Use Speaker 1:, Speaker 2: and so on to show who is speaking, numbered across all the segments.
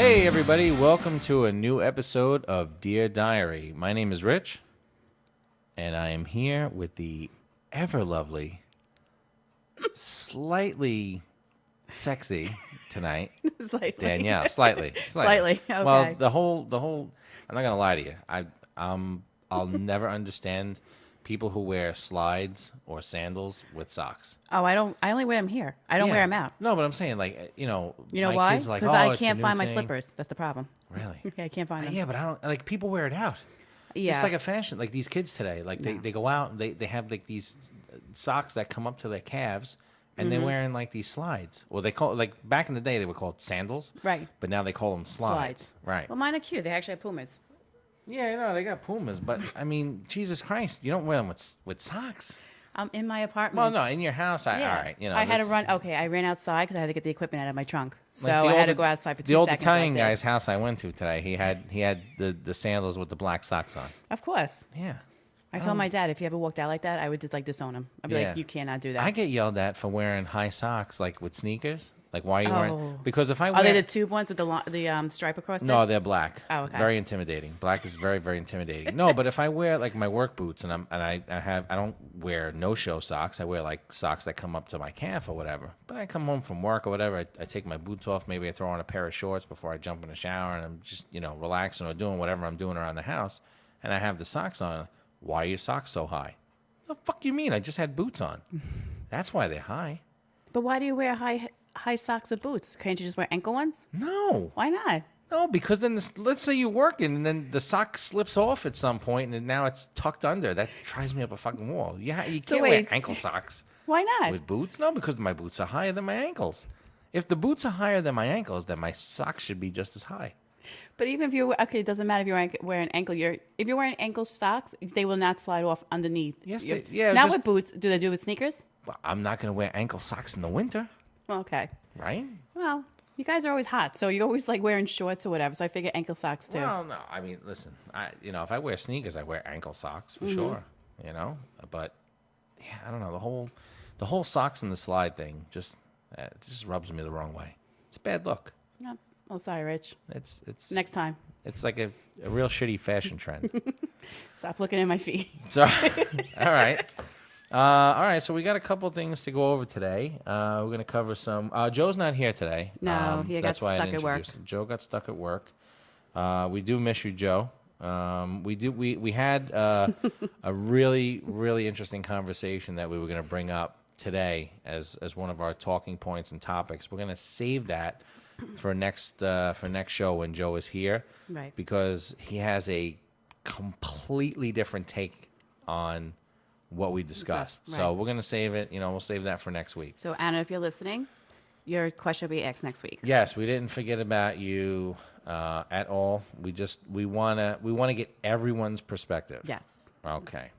Speaker 1: Hey, everybody, welcome to a new episode of Dear Diary. My name is Rich, and I am here with the ever lovely, slightly sexy tonight,
Speaker 2: Slightly.
Speaker 1: Danielle. Slightly.
Speaker 2: Slightly, okay.
Speaker 1: Well, the whole, I'm not going to lie to you. I'll never understand people who wear slides or sandals with socks.
Speaker 2: Oh, I only wear them here. I don't wear them out.
Speaker 1: No, but I'm saying, like,
Speaker 2: You know
Speaker 1: my
Speaker 2: why?
Speaker 1: kids are like,
Speaker 2: Because
Speaker 1: oh,
Speaker 2: I
Speaker 1: it's the
Speaker 2: can't
Speaker 1: new
Speaker 2: find my
Speaker 1: thing.
Speaker 2: slippers. That's the problem.
Speaker 1: Really?
Speaker 2: Yeah, I can't find them.
Speaker 1: Yeah, but I don't, like, people wear it out.
Speaker 2: Yeah.
Speaker 1: It's like a fashion, like these kids today, like they go out and they have like these socks that come up to their calves, and they're wearing like these slides. Well, they call, like, back in the day they were called sandals,
Speaker 2: Right.
Speaker 1: But now they call them slides. Right?
Speaker 2: Well, mine are cute. They actually have Pumas.
Speaker 1: Yeah, no, they got Pumas, but I mean, Jesus Christ, you don't wear them with socks.
Speaker 2: I'm in my apartment.
Speaker 1: Well, no, in your house, all right,
Speaker 2: I had to run. Okay, I ran outside because I had to get the equipment out of my trunk. So
Speaker 1: Like the
Speaker 2: I had to
Speaker 1: old-
Speaker 2: go outside for 2
Speaker 1: The old
Speaker 2: seconds.
Speaker 1: Italian
Speaker 2: like
Speaker 1: guy's
Speaker 2: this.
Speaker 1: house I went to today, he had the sandals with the black socks on.
Speaker 2: Of course.
Speaker 1: Yeah.
Speaker 2: I told my dad if he ever walked out like that, I would just like disown him. I'd be
Speaker 1: Yeah.
Speaker 2: like, you cannot do that.
Speaker 1: I get yelled at for wearing high socks, like with sneakers. Like, why are you
Speaker 2: Oh.
Speaker 1: wearing? Because if I wear,
Speaker 2: Are they the tube ones with the stripe across
Speaker 1: no,
Speaker 2: it?
Speaker 1: they're black.
Speaker 2: Oh, okay.
Speaker 1: Very intimidating. Black is very, very intimidating. No, but if I wear like my work boots and I don't wear no show socks. I wear like socks that come up to my calf or whatever. But I come home from work or whatever. I take my boots off. Maybe I throw on a pair of shorts before I jump in the shower, and I'm just relaxing or doing whatever I'm doing around the house. And I have the socks on. Why are your socks so high? The fuck you mean? I just had boots on. That's why they're high.
Speaker 2: But why do you wear high socks with boots? Can't you just wear ankle ones?
Speaker 1: No.
Speaker 2: Why not?
Speaker 1: No, because then let's say you're working and then the sock slips off at some point and now it's tucked under. That drives me up a fucking wall. Yeah, you
Speaker 2: So
Speaker 1: can't wear
Speaker 2: wait.
Speaker 1: ankle socks
Speaker 2: Why not?
Speaker 1: with boots. No, because my boots are higher than my ankles. If the boots are higher than my ankles, then my socks should be just as high.
Speaker 2: But even if you're okay, it doesn't matter if you're wearing ankle. If you're wearing ankle socks, they will not slide off underneath.
Speaker 1: Yes,
Speaker 2: Your-
Speaker 1: yeah,
Speaker 2: Not
Speaker 1: just-
Speaker 2: with boots. Do they do it with sneakers?
Speaker 1: Well, I'm not going to wear ankle socks in the winter,
Speaker 2: Okay.
Speaker 1: right?
Speaker 2: Well, you guys are always hot, so you're always like wearing shorts or whatever. So I figure ankle socks too.
Speaker 1: Well, no. I mean, listen, if I wear sneakers, I wear ankle socks
Speaker 2: Mm-hmm.
Speaker 1: for sure, But, yeah, I don't know. The whole socks and the slide thing just rubs me the wrong way. It's a bad look.
Speaker 2: No. Oh, sorry, Rich.
Speaker 1: It's
Speaker 2: Next time,
Speaker 1: It's like a real shitty fashion trend.
Speaker 2: stop looking at my feet.
Speaker 1: So, all right. All right, so we got a couple things to go over today. We're going to cover some. Joe's not here today.
Speaker 2: No, he got
Speaker 1: that's why I
Speaker 2: stuck
Speaker 1: didn't
Speaker 2: at work.
Speaker 1: introduce him. Joe got stuck at work. We do miss you, Joe. We had a really, really interesting conversation that we were going to bring up today as one of our talking points and topics. We're going to save that for next show when Joe is here,
Speaker 2: Right.
Speaker 1: Because he has a completely different take on what we discussed.
Speaker 2: Right.
Speaker 1: So we're gonna save it. We'll save that for next week.
Speaker 2: So Anna, if you're listening, your question will be asked next week.
Speaker 1: Yes, we didn't forget about you at all. We wanna get everyone's perspective.
Speaker 2: Yes.
Speaker 1: Okay.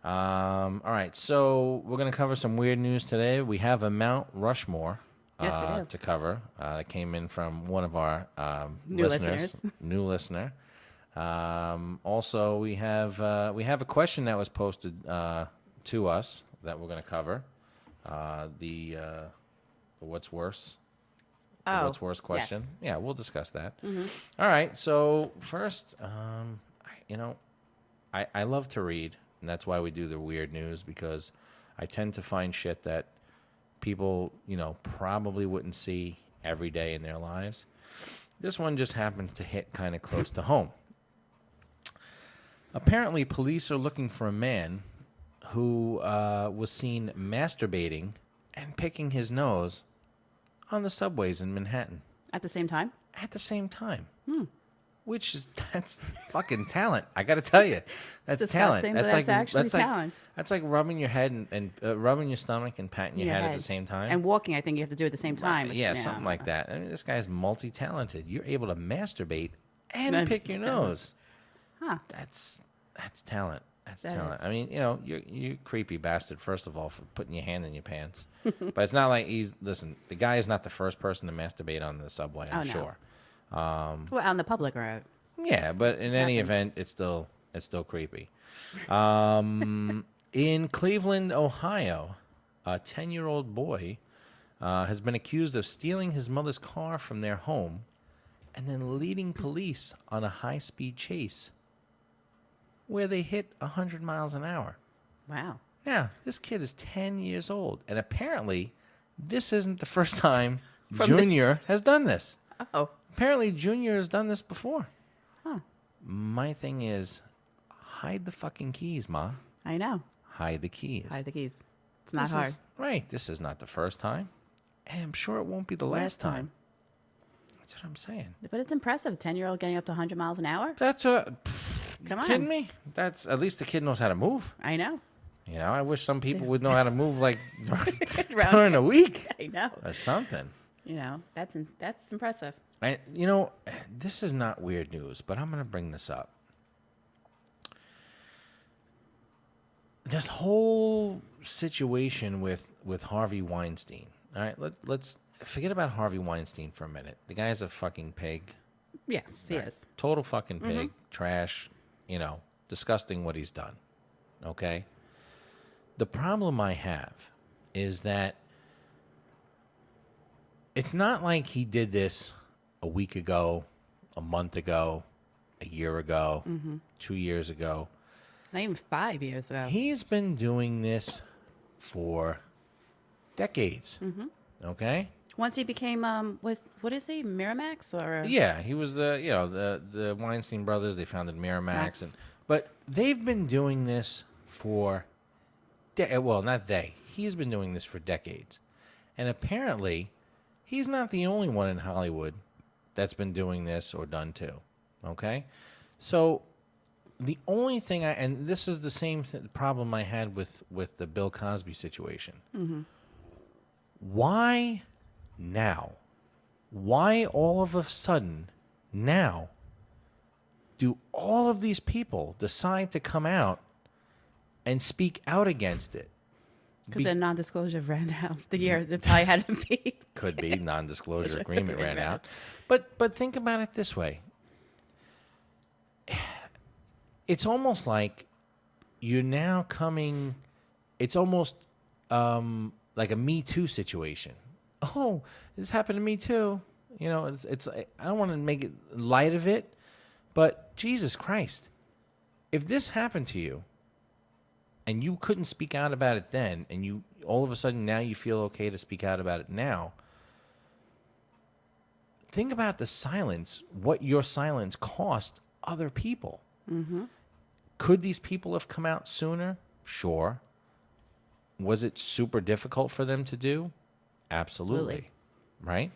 Speaker 1: All right. So we're gonna cover some weird news today. We have a Mount Rushmore.
Speaker 2: Yes, we do.
Speaker 1: To cover. That came in from one of our
Speaker 2: New listeners.
Speaker 1: New listener. Also, we have a question that was posted to us that we're going to cover. The what's worse? The
Speaker 2: Oh,
Speaker 1: what's worse question?
Speaker 2: yes.
Speaker 1: Yeah, we'll discuss that. All right. So first, I love to read, and that's why we do the weird news, because I tend to find shit that people, probably wouldn't see every day in their lives. This one just happens to hit kind of close to home. Apparently, police are looking for a man who was seen masturbating and picking his nose on the subways in Manhattan
Speaker 2: At the same time?
Speaker 1: at the same time. That's fucking talent. I got to tell you, that's talent.
Speaker 2: disgusting, but that's actually talent.
Speaker 1: That's like rubbing your head and rubbing your stomach and patting your head at the same time.
Speaker 2: And walking, I think you have to do it at the same time.
Speaker 1: Yeah, something like that. I mean, this guy's multi-talented. You're able to masturbate and
Speaker 2: And
Speaker 1: pick your
Speaker 2: pick your
Speaker 1: nose.
Speaker 2: Huh.
Speaker 1: That's talent. That's
Speaker 2: That
Speaker 1: talent.
Speaker 2: is.
Speaker 1: I mean, you creepy bastard. First of all, for putting your hand in your pants. But it's not like listen. The guy is not the first person to masturbate on the subway. I'm
Speaker 2: Oh, no.
Speaker 1: sure.
Speaker 2: Well, out in the public or out.
Speaker 1: Yeah, but in any
Speaker 2: Happens.
Speaker 1: event, it's still creepy. In Cleveland, Ohio, a 10-year-old boy has been accused of stealing his mother's car from their home and then leading police on a high-speed chase where they hit 100 miles an hour.
Speaker 2: Wow.
Speaker 1: Now, this kid is 10 years old, and apparently this isn't the first time
Speaker 2: From
Speaker 1: Junior has done this.
Speaker 2: Oh.
Speaker 1: Apparently Junior has done this before.
Speaker 2: Huh.
Speaker 1: My thing is, hide the fucking keys, Ma.
Speaker 2: I know.
Speaker 1: Hide the keys.
Speaker 2: Hide the keys. It's not
Speaker 1: This
Speaker 2: hard.
Speaker 1: is- right. This is not the first time. And I'm sure it won't be the last time. That's what I'm saying.
Speaker 2: But it's impressive. A 10-year-old getting up to 100 miles an hour.
Speaker 1: That's what.
Speaker 2: Come
Speaker 1: You
Speaker 2: on.
Speaker 1: kidding me? That's at least the kid knows how to move.
Speaker 2: I know.
Speaker 1: You know, I wish some people would know how to move like
Speaker 2: Around-
Speaker 1: during a week
Speaker 2: I know.
Speaker 1: or something.
Speaker 2: You know, that's impressive.
Speaker 1: And you know, this is not weird news, but I'm going to bring this up. This whole situation with Harvey Weinstein. All right, let's forget about Harvey Weinstein for a minute. The guy's a fucking pig.
Speaker 2: Yes, he is.
Speaker 1: Total fucking pig, trash, you know, disgusting what he's done. Okay? The problem I have is that it's not like he did this a week ago, a month ago, a year ago, 2 years ago.
Speaker 2: Not even 5 years ago.
Speaker 1: He's been doing this for decades. Okay?
Speaker 2: Once he became, what is he, Miramax or?
Speaker 1: Yeah, he was the Weinstein brothers. They founded Miramax,
Speaker 2: Max.
Speaker 1: but they've been doing this for, well, not they. He's been doing this for decades, and apparently, he's not the only one in Hollywood that's been doing this or done too. Okay, so the only thing and this is the same problem I had with the Bill Cosby situation. Why now? Why all of a sudden now do all of these people decide to come out and speak out against it?
Speaker 2: Because their non-disclosure ran out the year that I had to be.
Speaker 1: Could be non-disclosure agreement ran out. But think about it this way. It's almost like you're now coming, it's almost like a Me Too situation. Oh, this happened to me too. You know, it's I don't want to make it light of it, but Jesus Christ, if this happened to you and you couldn't speak out about it then, and you all of a sudden now you feel okay to speak out about it now, think about the silence, what your silence cost other people. Could these people have come out sooner? Sure. Was it super difficult for them to do? Absolutely. Right?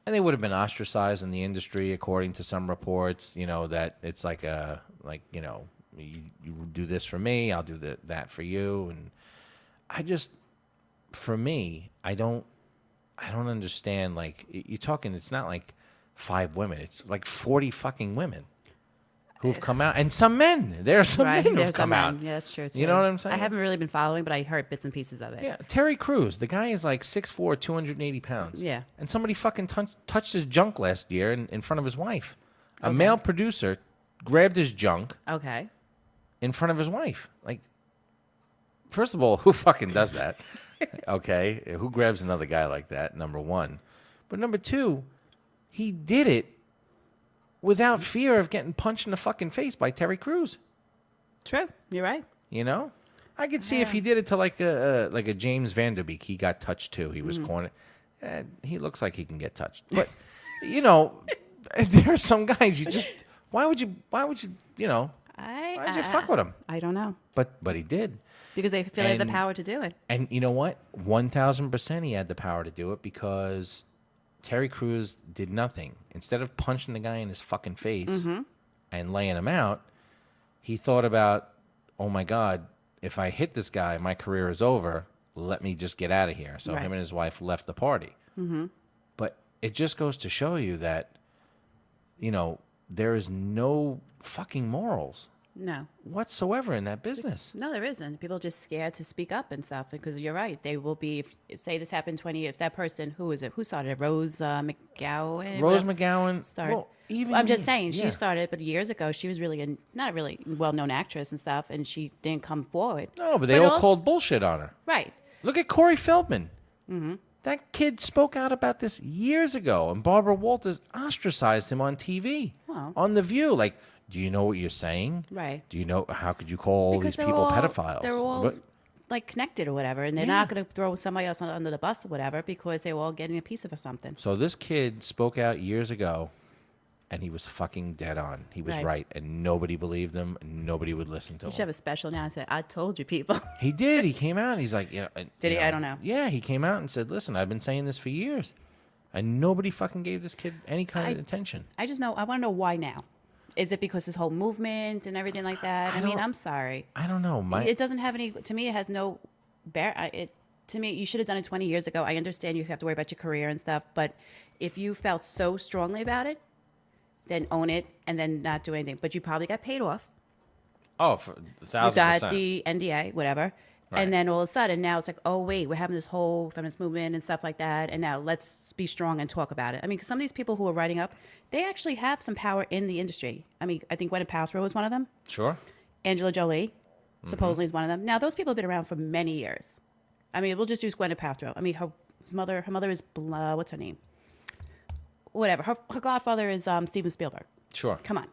Speaker 1: And they would have been ostracized in the industry, according to some reports, you know, that it's like you know, you do this for me, I'll do that for you. And I just, for me, I don't understand. Like, you're talking, it's not like 5 women, it's like 40 fucking women who've come out, and some men. There are some men who've
Speaker 2: There's
Speaker 1: come
Speaker 2: some
Speaker 1: out.
Speaker 2: men. Yeah, that's true. Too.
Speaker 1: You know what I'm saying?
Speaker 2: I haven't really been following, but I heard bits and pieces of it.
Speaker 1: Yeah, Terry Crews, the guy is like 6'4", 280 pounds.
Speaker 2: Yeah.
Speaker 1: And somebody fucking touched his junk last year in front of his wife. A male producer grabbed his junk
Speaker 2: Okay.
Speaker 1: in front of his wife. Like, first of all, who fucking does that? Okay, who grabs another guy like that, number one. But number two, he did it without fear of getting punched in the fucking face by Terry Crews.
Speaker 2: True. You're right.
Speaker 1: You know? I could see if he did it to like a James Vanderbeek, he got touched too. He was cornered. He looks like he can get touched. But, you know, there are some guys you just, why would you, you know, why'd you fuck with him?
Speaker 2: I don't know.
Speaker 1: But he did.
Speaker 2: Because they feel they have the
Speaker 1: And-
Speaker 2: power to do it.
Speaker 1: And you know what? 1,000% he had the power to do it because Terry Crews did nothing. Instead of punching the guy in his fucking face and laying him out, he thought about, oh my God, if I hit this guy, my career is over. Let me just get out of here. So
Speaker 2: Right.
Speaker 1: him and his wife left the party. But it just goes to show you that, you know, there is no fucking morals
Speaker 2: No.
Speaker 1: whatsoever in that business.
Speaker 2: No, there isn't. People are just scared to speak up and stuff because you're right. They will be, if, say this happened 20 years, that person, who is it? Who started it? Rose McGowan?
Speaker 1: Rose McGowan
Speaker 2: started.
Speaker 1: Well, even
Speaker 2: I'm just
Speaker 1: he-
Speaker 2: saying,
Speaker 1: yeah.
Speaker 2: she started, but years ago, she was really not a really well-known actress and stuff, and she didn't come forward.
Speaker 1: No, but they all
Speaker 2: also-
Speaker 1: called bullshit on her.
Speaker 2: Right.
Speaker 1: Look at Corey Feldman. That kid spoke out about this years ago, and Barbara Walters ostracized him on TV,
Speaker 2: Wow.
Speaker 1: on The View. Like, do you know what you're saying?
Speaker 2: Right.
Speaker 1: Do you know, how could you call all
Speaker 2: Because
Speaker 1: these people pedophiles?
Speaker 2: They're all
Speaker 1: But-
Speaker 2: like connected or whatever, and they're
Speaker 1: Yeah.
Speaker 2: not going to throw somebody else under the bus or whatever because they were all getting a piece of something.
Speaker 1: so this kid spoke out years ago, and he was fucking dead on. He was
Speaker 2: Right.
Speaker 1: right, and nobody believed him, and nobody would listen to
Speaker 2: You should
Speaker 1: him.
Speaker 2: have a special announcement. I told you, people.
Speaker 1: He did. He came out. And he's like,
Speaker 2: Did he? I don't know.
Speaker 1: Yeah, he came out and said, "Listen, I've been saying this for years," and nobody fucking gave this kid any kind of attention.
Speaker 2: I just know. I want to know why now. Is it because this whole movement and everything like that? I mean,
Speaker 1: don't-
Speaker 2: I'm sorry.
Speaker 1: I don't know.
Speaker 2: It doesn't have any. To me, it has no. To me, you should have done it 20 years ago. I understand you have to worry about your career and stuff, but if you felt so strongly about it, then own it and then not do anything. But you probably got paid off.
Speaker 1: Oh, for
Speaker 2: You
Speaker 1: 1,000%.
Speaker 2: got the NDA, whatever.
Speaker 1: Right.
Speaker 2: And then all of a sudden now it's like, oh, wait, we're having this whole feminist movement and stuff like that. And now let's be strong and talk about it. I mean, 'cause some of these people who are writing up, they actually have some power in the industry. I mean, I think Gwyneth Paltrow is one of them.
Speaker 1: Sure.
Speaker 2: Angela Jolie
Speaker 1: Mm-hmm.
Speaker 2: supposedly is one of them. Now, those people have been around for many years. I mean, we'll just use Gwyneth Paltrow. I mean, her mother is, what's her name? Whatever. Her godfather is Steven Spielberg.
Speaker 1: Sure.
Speaker 2: Come on.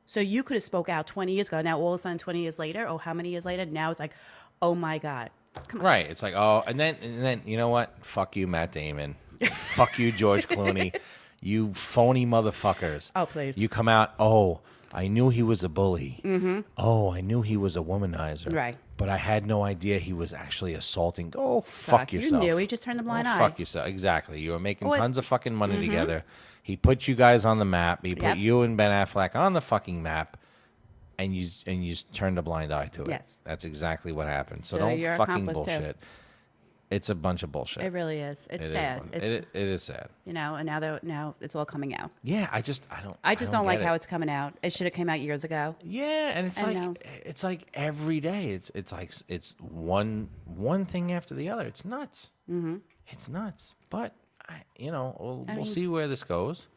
Speaker 2: So you could have spoke out 20 years ago. Now all of a sudden, 20 years later, how many years later? Now it's like, oh my God. Come on.
Speaker 1: Right. It's like, oh, and then you know what? Fuck you, Matt Damon. Fuck you, George Clooney. You phony motherfuckers.
Speaker 2: Oh, please.
Speaker 1: You come out, oh, I knew he was a bully. Mm-hmm. Oh, I knew he was a womanizer.
Speaker 2: Right.
Speaker 1: But I had no idea he was actually assaulting. Oh, fuck yourself.
Speaker 2: You knew. He just turned a blind eye.
Speaker 1: Fuck yourself. Exactly. You were making
Speaker 2: Well,
Speaker 1: tons of fucking money together. He put you guys on the map. He put
Speaker 2: Yep.
Speaker 1: you and Ben Affleck on the fucking map. And you just turned a blind eye to it.
Speaker 2: Yes.
Speaker 1: That's exactly what happened. So
Speaker 2: So
Speaker 1: don't
Speaker 2: you're
Speaker 1: fucking
Speaker 2: accomplice, too.
Speaker 1: bullshit. It's a bunch of bullshit.
Speaker 2: It really is. It's
Speaker 1: It is
Speaker 2: sad.
Speaker 1: one-
Speaker 2: It's,
Speaker 1: it is sad.
Speaker 2: you know, and now it's all coming out.
Speaker 1: Yeah, I just
Speaker 2: don't like
Speaker 1: get
Speaker 2: how
Speaker 1: it.
Speaker 2: it's coming out. It should have came out years ago.
Speaker 1: Yeah, and
Speaker 2: I know.
Speaker 1: it's like every day. It's like it's one thing after the other. It's nuts. Mm-hmm. It's nuts. But we'll
Speaker 2: mean-
Speaker 1: see where this goes.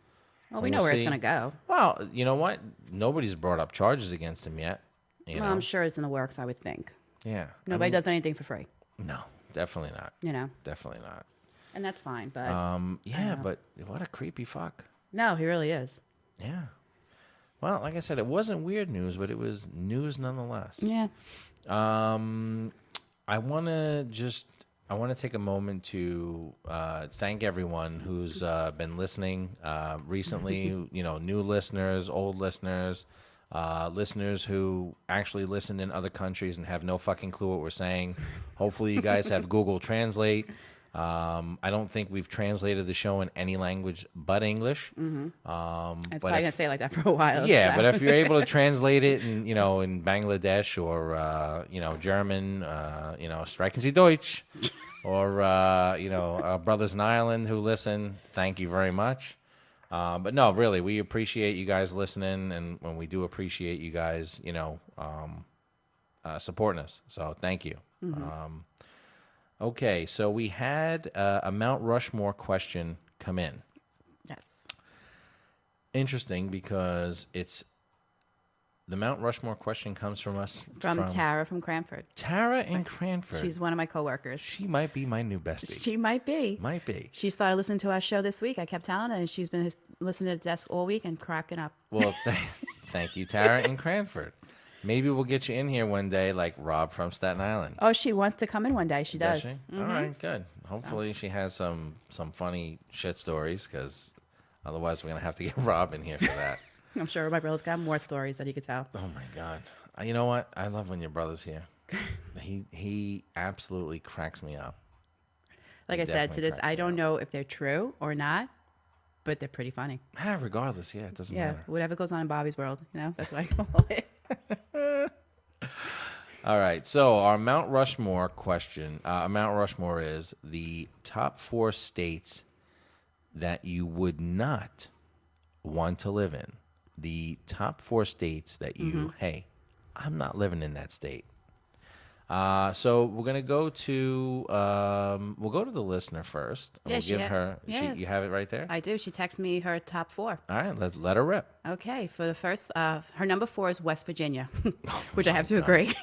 Speaker 2: Well, we
Speaker 1: We'll
Speaker 2: know where it's
Speaker 1: see.
Speaker 2: going to go.
Speaker 1: Well, you know what? Nobody's brought up charges against him yet. You
Speaker 2: Well,
Speaker 1: know?
Speaker 2: I'm sure it's in the works, I would think.
Speaker 1: Yeah.
Speaker 2: Nobody does anything for free,
Speaker 1: No, definitely not.
Speaker 2: you know,
Speaker 1: Definitely not.
Speaker 2: and that's fine. But
Speaker 1: Yeah, but what a creepy fuck.
Speaker 2: no, he really is.
Speaker 1: Yeah. Well, like I said, it wasn't weird news, but it was news nonetheless.
Speaker 2: Yeah.
Speaker 1: I want to take a moment to thank everyone who's been listening recently. New listeners, old listeners, listeners who actually listen in other countries and have no fucking clue what we're saying. Hopefully, you guys have Google Translate. I don't think we've translated the show in any language but English.
Speaker 2: It's
Speaker 1: but
Speaker 2: probably going to stay like that for a while.
Speaker 1: yeah,
Speaker 2: so.
Speaker 1: but if you're able to translate it in Bangladesh or German, Streichen Sie Deutsch, or our brothers in Ireland who listen, thank you very much. But no, really, we appreciate you guys listening, and when we do appreciate you guys, supporting us. So thank you. Okay, so we had a Mount Rushmore question come in.
Speaker 2: Yes.
Speaker 1: Interesting, because the Mount Rushmore question comes from us
Speaker 2: From Tara from Cranford.
Speaker 1: Tara in Cranford.
Speaker 2: She's one of my coworkers.
Speaker 1: She might be my new bestie.
Speaker 2: She might be.
Speaker 1: Might be.
Speaker 2: She started listening to our show this week. I kept telling her, and she's been listening to the desk all week and cracking up.
Speaker 1: Well, thank you, Tara in Cranford. Maybe we'll get you in here one day, like Rob from Staten Island.
Speaker 2: Oh, she wants to come in one day. She does.
Speaker 1: She? All right, good. Hopefully, she has some funny shit stories, because otherwise, we're gonna have to get Rob in here for that.
Speaker 2: I'm sure my brother's got more stories that he could tell.
Speaker 1: Oh my God! You know what? I love when your brother's here. He absolutely cracks me up.
Speaker 2: Like
Speaker 1: He
Speaker 2: I said, to
Speaker 1: definitely
Speaker 2: this,
Speaker 1: cracks
Speaker 2: I
Speaker 1: me
Speaker 2: don't
Speaker 1: up.
Speaker 2: know if they're true or not, but they're pretty funny.
Speaker 1: Regardless, yeah, it doesn't
Speaker 2: Yeah,
Speaker 1: matter.
Speaker 2: whatever goes on in Bobby's world, that's what I call it.
Speaker 1: All right, so our Mount Rushmore question. Mount Rushmore is the top 4 states that you would not want to live in. The top 4 states that you, hey, I'm not living in that state. So we're gonna go to we'll go to the listener first. And
Speaker 2: Yeah,
Speaker 1: we'll
Speaker 2: she
Speaker 1: give
Speaker 2: ha-
Speaker 1: her.
Speaker 2: yeah.
Speaker 1: You have it right there.
Speaker 2: I do. She texted me her top 4.
Speaker 1: All right, let her rip.
Speaker 2: Okay, for the first, her number 4 is West Virginia, which I have to agree.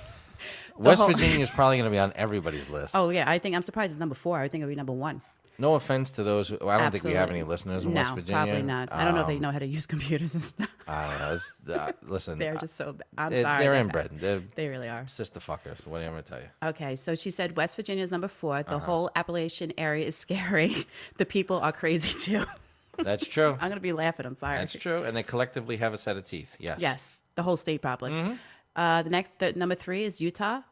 Speaker 1: West
Speaker 2: whole-
Speaker 1: Virginia is probably gonna be on everybody's list.
Speaker 2: Oh yeah, I'm surprised it's number 4. I think it'll be number 1.
Speaker 1: No offense to those. I don't think we have any
Speaker 2: Absolutely.
Speaker 1: listeners in
Speaker 2: No,
Speaker 1: West Virginia.
Speaker 2: probably not. I don't know if they know how to use computers and stuff.
Speaker 1: I don't know. Listen,
Speaker 2: They're just so bad. I'm
Speaker 1: they're,
Speaker 2: sorry.
Speaker 1: They're
Speaker 2: they're
Speaker 1: inbred.
Speaker 2: bad.
Speaker 1: They're
Speaker 2: They really are.
Speaker 1: sister fuckers. What am I going to tell you?
Speaker 2: Okay, so she said West Virginia is number 4. The whole Appalachian area is scary. The people are crazy too.
Speaker 1: That's true.
Speaker 2: I'm gonna be laughing. I'm sorry.
Speaker 1: That's true. And they collectively have a set of teeth. Yes.
Speaker 2: Yes, the whole state probably.
Speaker 1: Mm-hmm.
Speaker 2: The number 3 is Utah.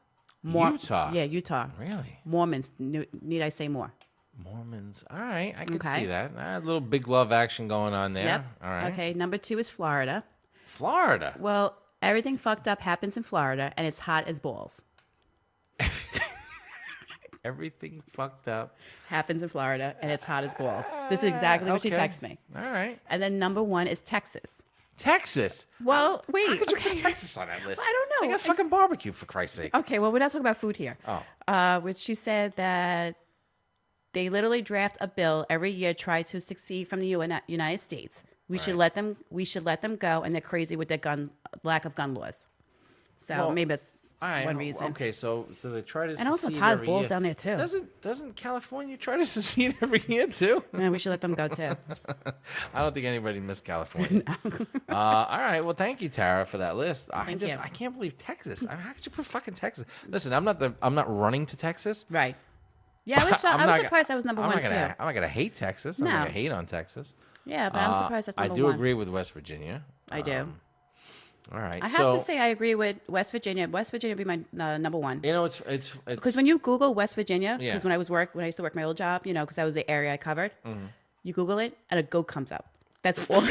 Speaker 1: Utah?
Speaker 2: Yeah, Utah.
Speaker 1: Really?
Speaker 2: Mormons. Need I say more?
Speaker 1: Mormons. All right. I can
Speaker 2: Okay.
Speaker 1: see that. A little big love action going on there.
Speaker 2: Yep.
Speaker 1: All right.
Speaker 2: Okay, number 2 is Florida.
Speaker 1: Florida.
Speaker 2: Well, everything fucked up happens in Florida, and it's hot as balls.
Speaker 1: Everything fucked up.
Speaker 2: Happens in Florida, and it's hot as balls. This is exactly what she
Speaker 1: Okay.
Speaker 2: texted me.
Speaker 1: All right.
Speaker 2: And then number 1 is Texas.
Speaker 1: Texas.
Speaker 2: Well, wait.
Speaker 1: How could you
Speaker 2: okay.
Speaker 1: put Texas on that list?
Speaker 2: I don't know.
Speaker 1: They got fucking barbecue, for Christ's sake.
Speaker 2: Okay, well, we're not talking about food here.
Speaker 1: Oh.
Speaker 2: Which she said that they literally draft a bill every year, try to succeed from the United States. We should let them. We should let them go, and they're crazy with their lack of gun laws. So
Speaker 1: Well,
Speaker 2: maybe that's
Speaker 1: All right.
Speaker 2: one reason.
Speaker 1: Okay, so they try to
Speaker 2: And also, it's
Speaker 1: secede
Speaker 2: hot as
Speaker 1: every
Speaker 2: balls
Speaker 1: year.
Speaker 2: down there too.
Speaker 1: Doesn't California try to secede every year too?
Speaker 2: Yeah, we should let them go too.
Speaker 1: I don't think anybody missed California. All right. Well, thank you, Tara, for that list.
Speaker 2: Thank you.
Speaker 1: I can't believe Texas. I mean, how could you put fucking Texas? Listen, I'm not running to Texas.
Speaker 2: Right. Yeah, I was shocked.
Speaker 1: I'm
Speaker 2: I was
Speaker 1: not
Speaker 2: surprised that was number
Speaker 1: I'm
Speaker 2: 1
Speaker 1: not gonna,
Speaker 2: too.
Speaker 1: I'm not gonna hate Texas. I'm not
Speaker 2: No.
Speaker 1: gonna hate on Texas.
Speaker 2: Yeah, but I'm surprised that's
Speaker 1: I
Speaker 2: number
Speaker 1: do
Speaker 2: 1.
Speaker 1: agree with West Virginia.
Speaker 2: I do.
Speaker 1: All right.
Speaker 2: I have to say I agree with West Virginia. West Virginia would be my number 1.
Speaker 1: You know, it's
Speaker 2: Because when you Google West Virginia,
Speaker 1: Yeah.
Speaker 2: because when I used to work my old job, because that was the area I covered, you Google it and a goat comes up. That's all.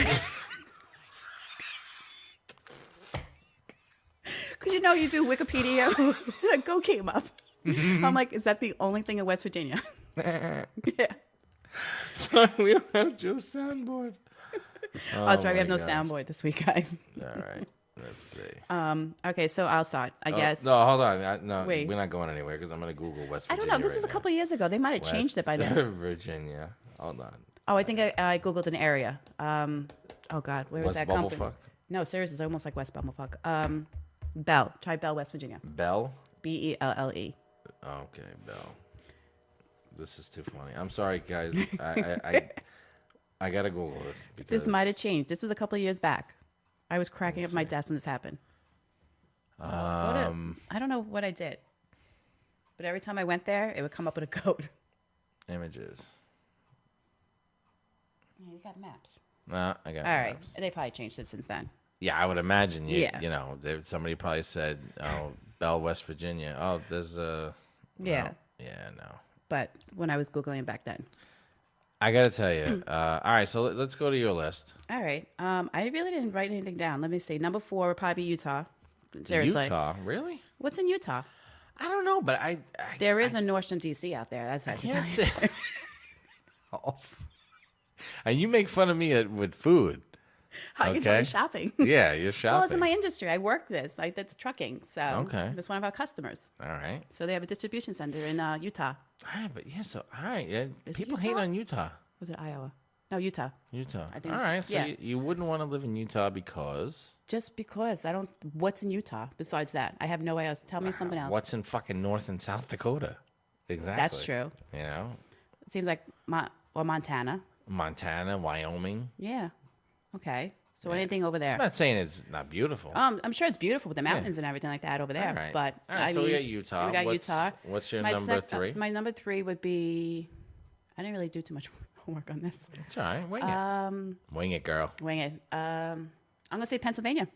Speaker 2: Because you do Wikipedia, a goat came up. I'm like, is that the only thing in West Virginia? Yeah.
Speaker 1: we don't have Joe's soundboard.
Speaker 2: Oh, that's right. We have no
Speaker 1: gosh.
Speaker 2: soundboard this week, guys.
Speaker 1: All right. Let's see.
Speaker 2: Okay, so I'll start. I guess.
Speaker 1: No, hold on. No,
Speaker 2: Wait.
Speaker 1: we're not going anywhere because I'm going to Google West
Speaker 2: I
Speaker 1: Virginia.
Speaker 2: don't know. This was a couple of years ago. They might have changed it by now.
Speaker 1: Virginia. Hold on.
Speaker 2: Oh, I think I Googled an area. Oh, God. Where was
Speaker 1: West
Speaker 2: that company?
Speaker 1: Bumblefuck?
Speaker 2: No, seriously. It's almost like West Bumblefuck. Bell. Try Bell, West Virginia.
Speaker 1: Bell?
Speaker 2: Belle.
Speaker 1: Okay, Bell. This is too funny. I'm sorry, guys. I got to Google this. Because
Speaker 2: This might have changed. This was a couple of years back. I was cracking up my desk when this happened. I don't know what I did. But every time I went there, it would come up with a goat.
Speaker 1: Images.
Speaker 2: Yeah, you got maps.
Speaker 1: Nah, I got
Speaker 2: All right.
Speaker 1: maps.
Speaker 2: They probably changed it since then.
Speaker 1: Yeah, I would imagine.
Speaker 2: Yeah.
Speaker 1: Somebody probably said, "Oh, Bell, West Virginia." Oh, there's a.
Speaker 2: Yeah.
Speaker 1: No. Yeah, no.
Speaker 2: But when I was Googling it back then.
Speaker 1: I got to tell you. All right, so let's go to your list.
Speaker 2: All right. I really didn't write anything down. Let me see. Number 4 would probably be Utah. Seriously.
Speaker 1: Utah, really?
Speaker 2: What's in Utah?
Speaker 1: I don't know, but I
Speaker 2: There is a Nordstrom DC out there. That's I can tell
Speaker 1: can't
Speaker 2: you.
Speaker 1: say. Oh. And you make fun of me with food.
Speaker 2: I can tell
Speaker 1: Okay.
Speaker 2: you shopping.
Speaker 1: Yeah, you're shopping.
Speaker 2: Well, it's in my industry. I work this. Like that's trucking. So
Speaker 1: Okay.
Speaker 2: that's one of our customers.
Speaker 1: All right.
Speaker 2: So they have a distribution center in Utah.
Speaker 1: All right, but yeah, so all right, yeah.
Speaker 2: Is it
Speaker 1: People hate
Speaker 2: Utah?
Speaker 1: on Utah.
Speaker 2: Was it Iowa? No, Utah.
Speaker 1: Utah.
Speaker 2: I think
Speaker 1: All
Speaker 2: it's-
Speaker 1: right, so
Speaker 2: yeah.
Speaker 1: you wouldn't want to live in Utah because
Speaker 2: Just because I don't. What's in Utah besides that? I have no way else. Tell me something else.
Speaker 1: what's in fucking North and South Dakota? Exactly.
Speaker 2: That's true.
Speaker 1: You know,
Speaker 2: It seems like Montana.
Speaker 1: Montana, Wyoming.
Speaker 2: Yeah. Okay. So anything over there?
Speaker 1: I'm not saying it's not beautiful.
Speaker 2: I'm sure it's beautiful with the mountains and everything like that over there.
Speaker 1: All right.
Speaker 2: But
Speaker 1: All right,
Speaker 2: I
Speaker 1: so
Speaker 2: mean,
Speaker 1: we got Utah.
Speaker 2: We got
Speaker 1: What's-
Speaker 2: Utah.
Speaker 1: what's your
Speaker 2: My
Speaker 1: number 3?
Speaker 2: My number 3 would be. I didn't really do too much homework on this.
Speaker 1: It's all right. Wing it. Wing it, girl.
Speaker 2: Wing it. I'm gonna say Pennsylvania.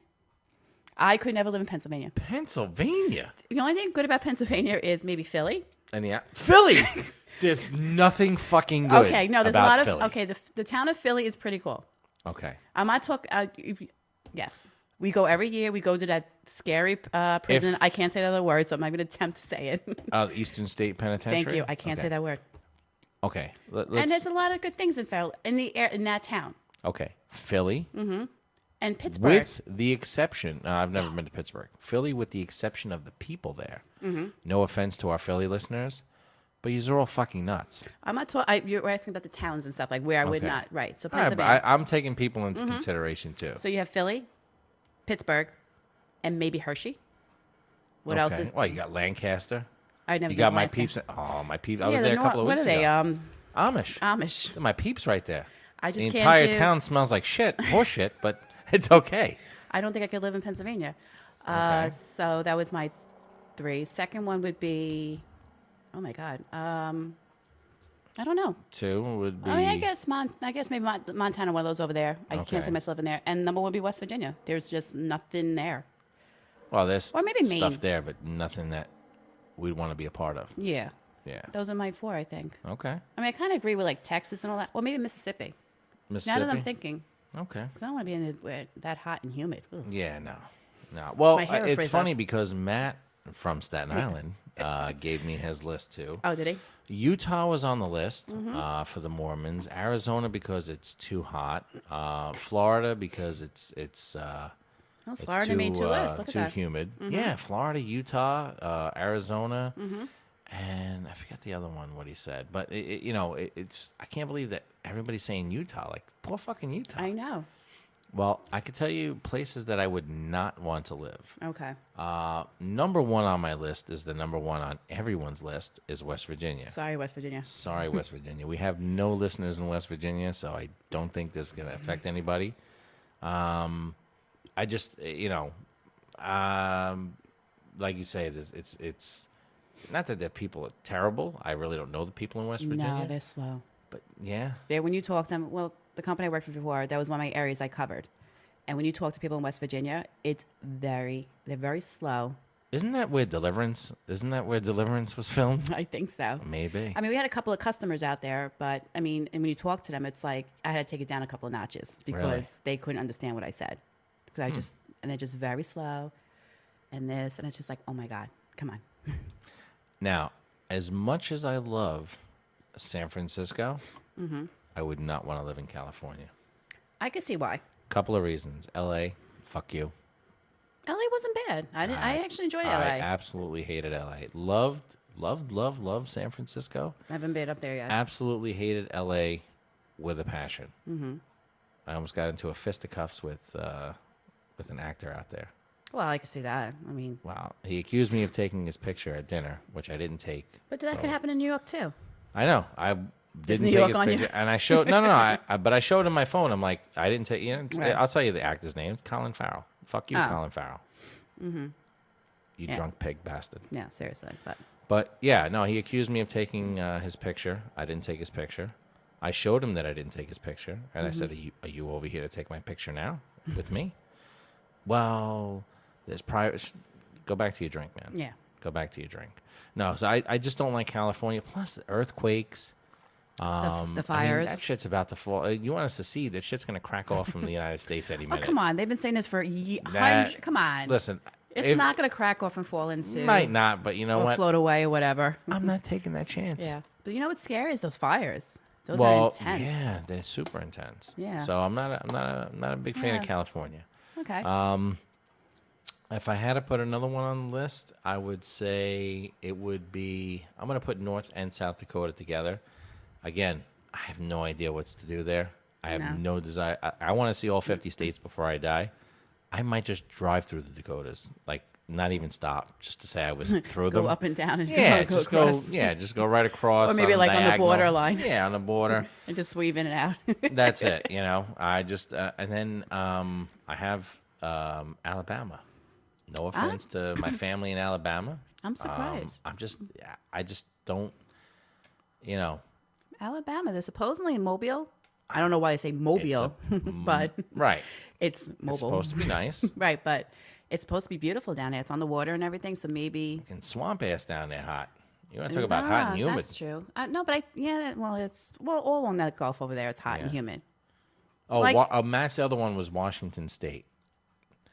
Speaker 2: I could never live in Pennsylvania.
Speaker 1: Pennsylvania.
Speaker 2: The only thing good about Pennsylvania is maybe Philly.
Speaker 1: And yeah, Philly. There's nothing fucking good.
Speaker 2: Okay, no, there's a
Speaker 1: about
Speaker 2: lot of.
Speaker 1: Philly.
Speaker 2: Okay, the town of Philly is pretty cool.
Speaker 1: Okay.
Speaker 2: I'm not talking. Yes, we go every year. We go to that scary prison. I can't say the other word, so I'm not going to attempt to say it.
Speaker 1: Eastern State Penitentiary.
Speaker 2: Thank you. I can't say that word.
Speaker 1: Okay.
Speaker 2: And there's a lot of good things in Philly, in that town.
Speaker 1: Okay. Philly.
Speaker 2: And Pittsburgh.
Speaker 1: With the exception, I've never been to Pittsburgh. Philly, with the exception of the people there. No offense to our Philly listeners, but you're all fucking nuts.
Speaker 2: I'm not talking. You're asking about the towns and stuff, like where I would
Speaker 1: Okay.
Speaker 2: not. Right. So
Speaker 1: All right, but
Speaker 2: Pennsylvania.
Speaker 1: I'm taking people into consideration too.
Speaker 2: So you have Philly, Pittsburgh, and maybe Hershey. What else is?
Speaker 1: Well, you got Lancaster.
Speaker 2: I never.
Speaker 1: You
Speaker 2: been
Speaker 1: got
Speaker 2: to
Speaker 1: my
Speaker 2: Lancaster.
Speaker 1: peeps. Oh, my peeps. I
Speaker 2: Yeah,
Speaker 1: was there a couple of
Speaker 2: what
Speaker 1: weeks
Speaker 2: are they?
Speaker 1: ago. Amish.
Speaker 2: Amish.
Speaker 1: My peeps right there.
Speaker 2: I just
Speaker 1: the
Speaker 2: can't
Speaker 1: entire
Speaker 2: do-
Speaker 1: town smells like shit, horse shit, but it's okay.
Speaker 2: I don't think I could live in Pennsylvania.
Speaker 1: Okay.
Speaker 2: So that was my 3. Second one would be, oh my God. I don't know.
Speaker 1: 2 would be.
Speaker 2: I mean, I guess maybe Montana, one of those over there. I
Speaker 1: Okay.
Speaker 2: can't see myself in there. And number 1 would be West Virginia. There's just nothing there.
Speaker 1: Well, there's
Speaker 2: Or maybe
Speaker 1: stuff
Speaker 2: Maine.
Speaker 1: there, but nothing that we'd want to be a part of.
Speaker 2: Yeah.
Speaker 1: Yeah.
Speaker 2: Those are my 4, I think.
Speaker 1: Okay.
Speaker 2: I mean, I kind of agree with like Texas and all that. Well, maybe Mississippi.
Speaker 1: Mississippi.
Speaker 2: Now that I'm thinking,
Speaker 1: Okay.
Speaker 2: 'cause I don't want to be in where that hot and humid. Ugh.
Speaker 1: Yeah, no. Well,
Speaker 2: My hair would
Speaker 1: it's
Speaker 2: freeze
Speaker 1: funny
Speaker 2: up.
Speaker 1: because Matt from Staten Island gave me his list too.
Speaker 2: Oh, did he?
Speaker 1: Utah was on the list
Speaker 2: Mm-hmm.
Speaker 1: for the Mormons. Arizona because it's too hot. Florida because it's
Speaker 2: Oh,
Speaker 1: it's
Speaker 2: Florida made 2 lists. Look at
Speaker 1: too
Speaker 2: that.
Speaker 1: humid. Yeah, Florida, Utah, Arizona, and I forget the other one. What he said, but it's I can't believe that everybody's saying Utah. Like poor fucking Utah.
Speaker 2: I know.
Speaker 1: Well, I could tell you places that I would not want to live.
Speaker 2: Okay.
Speaker 1: Number 1 on my list is the number 1 on everyone's list is West Virginia.
Speaker 2: Sorry, West Virginia.
Speaker 1: Sorry, West Virginia. We have no listeners in West Virginia, so I don't think this is going to affect anybody. I just, like you say, it's not that the people are terrible. I really don't know the people in West Virginia.
Speaker 2: No, they're slow.
Speaker 1: But yeah,
Speaker 2: When you talk to them, well, the company I worked for before, that was one of my areas I covered. And when you talk to people in West Virginia, they're very slow.
Speaker 1: isn't that where Deliverance? Isn't that where Deliverance was filmed?
Speaker 2: I think so.
Speaker 1: Maybe.
Speaker 2: I mean, we had a couple of customers out there, but I mean, and when you talk to them, it's like I had to take it down a couple of notches because they couldn't understand what I said. Because and they're just very slow, and this, and it's just like, oh my God, come on.
Speaker 1: Now, as much as I love San Francisco, I would not want to live in California.
Speaker 2: I can see why.
Speaker 1: Couple of reasons. L.A., fuck you.
Speaker 2: LA wasn't bad. I actually enjoyed LA.
Speaker 1: I absolutely hated L.A. Loved San Francisco.
Speaker 2: I haven't been up there yet.
Speaker 1: Absolutely hated L.A. with a passion. I almost got into a fisticuffs with an actor out there.
Speaker 2: Well, I can see that. I mean,
Speaker 1: Wow. He accused me of taking his picture at dinner, which I didn't take.
Speaker 2: but that
Speaker 1: so-
Speaker 2: could happen in New York too.
Speaker 1: I know. I didn't
Speaker 2: New
Speaker 1: take
Speaker 2: York
Speaker 1: his
Speaker 2: on you?
Speaker 1: picture, and I showed but I showed him my phone. I'm like, I didn't take.
Speaker 2: Right.
Speaker 1: I'll tell you the actor's name. It's Colin Farrell. Fuck you,
Speaker 2: Oh.
Speaker 1: Colin Farrell. You
Speaker 2: Yeah.
Speaker 1: drunk pig bastard.
Speaker 2: Yeah, seriously.
Speaker 1: But yeah, no, he accused me of taking his picture. I didn't take his picture. I showed him that I didn't take his picture, and I said, "Are you over here to take my picture now with me?" Well, there's private. Go back to your drink, man.
Speaker 2: Yeah.
Speaker 1: Go back to your drink. No, so I just don't like California. Plus the earthquakes.
Speaker 2: The
Speaker 1: I mean,
Speaker 2: fires.
Speaker 1: that shit's about to fall. You want us to see that shit's going to crack off from the United States any
Speaker 2: Oh,
Speaker 1: minute.
Speaker 2: come on. They've been saying this for
Speaker 1: That-
Speaker 2: hundreds. Come on.
Speaker 1: Listen,
Speaker 2: It's not going to crack off and fall into.
Speaker 1: might not, but you know
Speaker 2: or
Speaker 1: what?
Speaker 2: float away or whatever.
Speaker 1: I'm not taking that chance.
Speaker 2: Yeah. But you know what's scary is those fires. Those
Speaker 1: well,
Speaker 2: are intense.
Speaker 1: yeah, they're super intense.
Speaker 2: Yeah.
Speaker 1: So I'm not a big fan of
Speaker 2: Yeah.
Speaker 1: California.
Speaker 2: Okay.
Speaker 1: If I had to put another one on the list, I would say it would be. I'm going to put North and South Dakota together. Again, I have no idea what's to do there. I have no desire. I want to see all 50 states before I die. I might just drive through the Dakotas, like not even stop, just to say I was through them.
Speaker 2: Go up and down and
Speaker 1: Yeah,
Speaker 2: go
Speaker 1: just go.
Speaker 2: across.
Speaker 1: Yeah, just go right across.
Speaker 2: Or maybe like on the
Speaker 1: diagonal.
Speaker 2: borderline.
Speaker 1: Yeah, on the border.
Speaker 2: And just weave in and out.
Speaker 1: That's it. You know, I just and then I have Alabama. No offense to my family in Alabama.
Speaker 2: I'm surprised.
Speaker 1: I just don't. You know,
Speaker 2: Alabama, they're supposedly in Mobile. I don't know why they say Mobile, but
Speaker 1: right?
Speaker 2: it's mobile.
Speaker 1: It's supposed to be nice.
Speaker 2: Right, but it's supposed to be beautiful down there. It's on the water and everything, so maybe.
Speaker 1: And swamp ass down there hot. You want to talk about hot and humid?
Speaker 2: That's true. No, but it's all along that Gulf over there. It's hot and humid.
Speaker 1: Oh,
Speaker 2: like-
Speaker 1: Matt's other one was Washington State.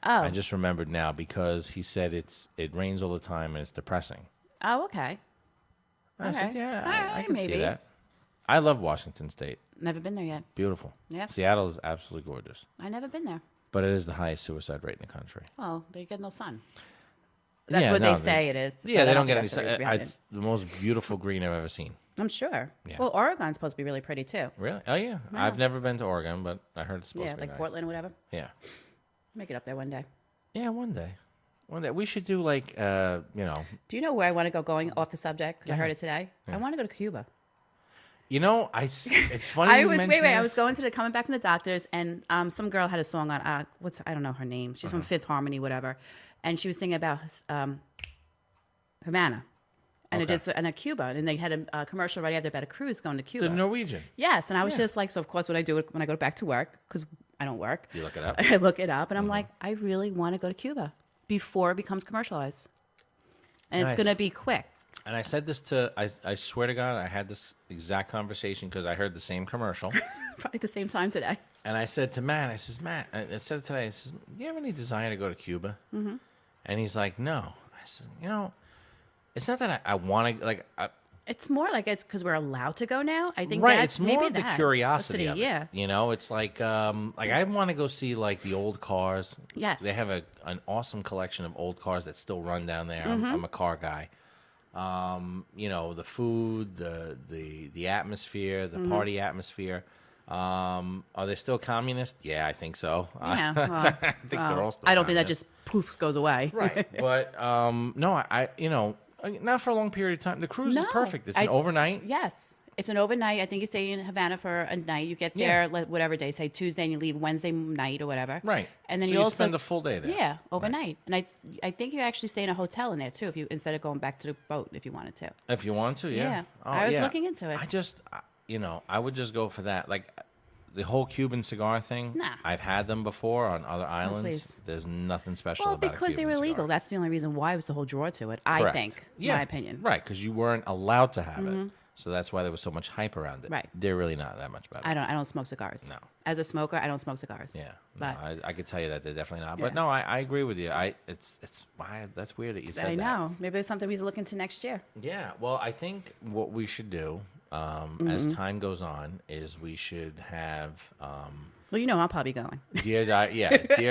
Speaker 2: Oh,
Speaker 1: I just remembered now because he said it rains all the time and it's depressing.
Speaker 2: oh, okay.
Speaker 1: I said,
Speaker 2: Okay.
Speaker 1: yeah,
Speaker 2: All
Speaker 1: I
Speaker 2: right,
Speaker 1: can see
Speaker 2: maybe.
Speaker 1: that. I love Washington State.
Speaker 2: Never been there yet.
Speaker 1: Beautiful.
Speaker 2: Yep.
Speaker 1: Seattle is absolutely gorgeous,
Speaker 2: I never been there.
Speaker 1: but it is the highest suicide rate in the country.
Speaker 2: Well, they get no sun. That's
Speaker 1: Yeah,
Speaker 2: what
Speaker 1: no,
Speaker 2: they say it is.
Speaker 1: Yeah,
Speaker 2: but
Speaker 1: they
Speaker 2: I
Speaker 1: don't
Speaker 2: think
Speaker 1: get any
Speaker 2: that's the reason
Speaker 1: sun.
Speaker 2: behind
Speaker 1: It's the most beautiful green I've ever seen.
Speaker 2: it. I'm sure.
Speaker 1: Yeah.
Speaker 2: Well, Oregon's supposed to be really pretty too.
Speaker 1: Really? Oh yeah. I've never been to Oregon, but I heard it's supposed
Speaker 2: Yeah,
Speaker 1: to be
Speaker 2: like
Speaker 1: nice.
Speaker 2: Portland or whatever.
Speaker 1: Yeah.
Speaker 2: Make it up there one day.
Speaker 1: Yeah, one day. One day we should do like
Speaker 2: Do you know where I want to go? Going off the subject because I heard it today. I want to go to Cuba.
Speaker 1: It's funny.
Speaker 2: I
Speaker 1: you
Speaker 2: was
Speaker 1: mention
Speaker 2: I was
Speaker 1: this.
Speaker 2: going to coming back from the doctors, and some girl had a song on I don't know her name. She's from Fifth Harmony, whatever, and she was singing about Havana, and
Speaker 1: Okay.
Speaker 2: and Cuba, and they had a commercial right after about a cruise going to Cuba.
Speaker 1: The Norwegian.
Speaker 2: Yes, and I was
Speaker 1: Yeah.
Speaker 2: just like, so of course, what I do when I go back to work, because I don't work,
Speaker 1: You look it up.
Speaker 2: I look it up, and I'm like, I really want to go to Cuba before it becomes commercialized, and it's
Speaker 1: Nice.
Speaker 2: going to be quick.
Speaker 1: And I said this I swear to God, I had this exact conversation because I heard the same commercial.
Speaker 2: Probably at the same time today.
Speaker 1: And I said to Matt, I says, Matt, I said it today, I says, do you have any desire to go to Cuba? Mm-hmm. And he's like, no. I said, it's not that I want to, like,
Speaker 2: It's more like it's because we're allowed to go now. I think
Speaker 1: right,
Speaker 2: that's
Speaker 1: it's more
Speaker 2: maybe
Speaker 1: the
Speaker 2: that.
Speaker 1: curiosity
Speaker 2: The
Speaker 1: of
Speaker 2: city, yeah.
Speaker 1: it. It's like I want to go see, like, the old cars.
Speaker 2: Yes.
Speaker 1: They have an awesome collection of old cars that still run down there.
Speaker 2: Mm-hmm.
Speaker 1: I'm a car guy. The food, the atmosphere, the party atmosphere. Are they still communist? Yeah, I think so.
Speaker 2: Yeah, well,
Speaker 1: I think they're all still
Speaker 2: I don't think that
Speaker 1: communist.
Speaker 2: just poof goes away.
Speaker 1: Right. But no, not for a long period of time. The cruise is
Speaker 2: No,
Speaker 1: perfect. It's an overnight.
Speaker 2: Yes, it's an overnight. I think you stay in Havana for a night. You get there whatever day, say Tuesday, and you leave Wednesday night or whatever.
Speaker 1: Right.
Speaker 2: And then
Speaker 1: So
Speaker 2: you also
Speaker 1: spend a full day there.
Speaker 2: Yeah, overnight. And I think you actually stay in a hotel in there too, if you instead of going back to the boat if you wanted to.
Speaker 1: If you want to, yeah.
Speaker 2: Yeah.
Speaker 1: Oh,
Speaker 2: I was
Speaker 1: yeah.
Speaker 2: looking into it.
Speaker 1: I just, I would just go for that. Like, the whole Cuban cigar thing.
Speaker 2: Nah.
Speaker 1: I've had them before on other islands.
Speaker 2: please.
Speaker 1: There's nothing special
Speaker 2: Well,
Speaker 1: about
Speaker 2: because
Speaker 1: a
Speaker 2: they
Speaker 1: Cuban
Speaker 2: were illegal.
Speaker 1: cigar.
Speaker 2: That's the only reason why it was the whole draw to it. I
Speaker 1: Correct.
Speaker 2: think,
Speaker 1: Yeah.
Speaker 2: my opinion.
Speaker 1: Right, because you weren't allowed to have it. So that's why there was so much hype around it.
Speaker 2: Right.
Speaker 1: They're really not that much better.
Speaker 2: I don't smoke cigars.
Speaker 1: No.
Speaker 2: As a smoker, I don't smoke cigars.
Speaker 1: Yeah,
Speaker 2: But
Speaker 1: I could tell you that they're definitely not.
Speaker 2: Yeah.
Speaker 1: But no, I agree with you. It's why that's weird that you said
Speaker 2: I
Speaker 1: that.
Speaker 2: know. Maybe it's something we can look into next year.
Speaker 1: Yeah, well, I think what we should do as time goes on is we should have
Speaker 2: Well, I'll probably be going.
Speaker 1: Dear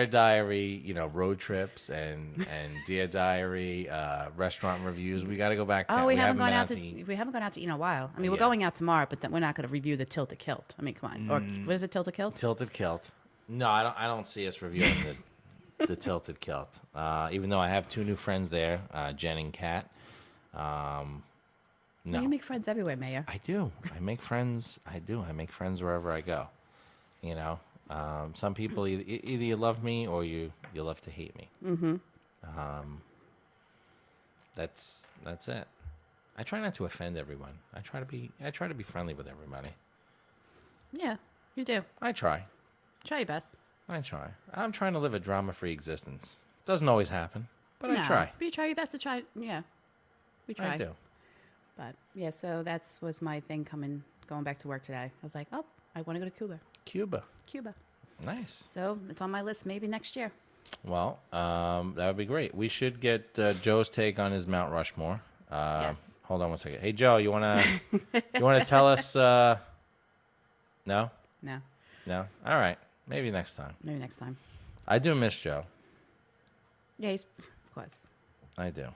Speaker 1: Diary, road trips and Dear Diary restaurant reviews. We got to go back. To
Speaker 2: Oh,
Speaker 1: that.
Speaker 2: we haven't gone
Speaker 1: been
Speaker 2: out to eat. We haven't gone out to eat in a while. I mean, we're
Speaker 1: Yeah.
Speaker 2: going out tomorrow, but then we're not going to review the Tilted Kilt. I mean, come on. Or what is it, Tilted Kilt?
Speaker 1: Tilted Kilt. No, I don't see us reviewing the Tilted Kilt. Even though I have two new friends there, Jen and Kat. No,
Speaker 2: You make friends everywhere, Mayor.
Speaker 1: I do. I make friends. I do. I make friends wherever I go. Some people either you love me or you love to hate me. Mm-hmm. That's it. I try not to offend everyone. I try to be friendly with everybody.
Speaker 2: Yeah, you do.
Speaker 1: I try.
Speaker 2: Try your best.
Speaker 1: I try. I'm trying to live a drama-free existence. Doesn't always happen, but I try.
Speaker 2: But you try your best to try. Yeah, we try.
Speaker 1: I do.
Speaker 2: But yeah, so that was my thing going back to work today. I was like, oh, I want to go to
Speaker 1: Cuba.
Speaker 2: Cuba.
Speaker 1: Nice.
Speaker 2: So it's on my list maybe next year.
Speaker 1: Well, that would be great. We should get Joe's take on his Mount Rushmore.
Speaker 2: Yes.
Speaker 1: Hold on one second. Hey, Joe, you wanna tell us? No.
Speaker 2: No,
Speaker 1: No. All right. Maybe next time.
Speaker 2: maybe next time.
Speaker 1: I do miss Joe.
Speaker 2: Yeah, of course.
Speaker 1: I do.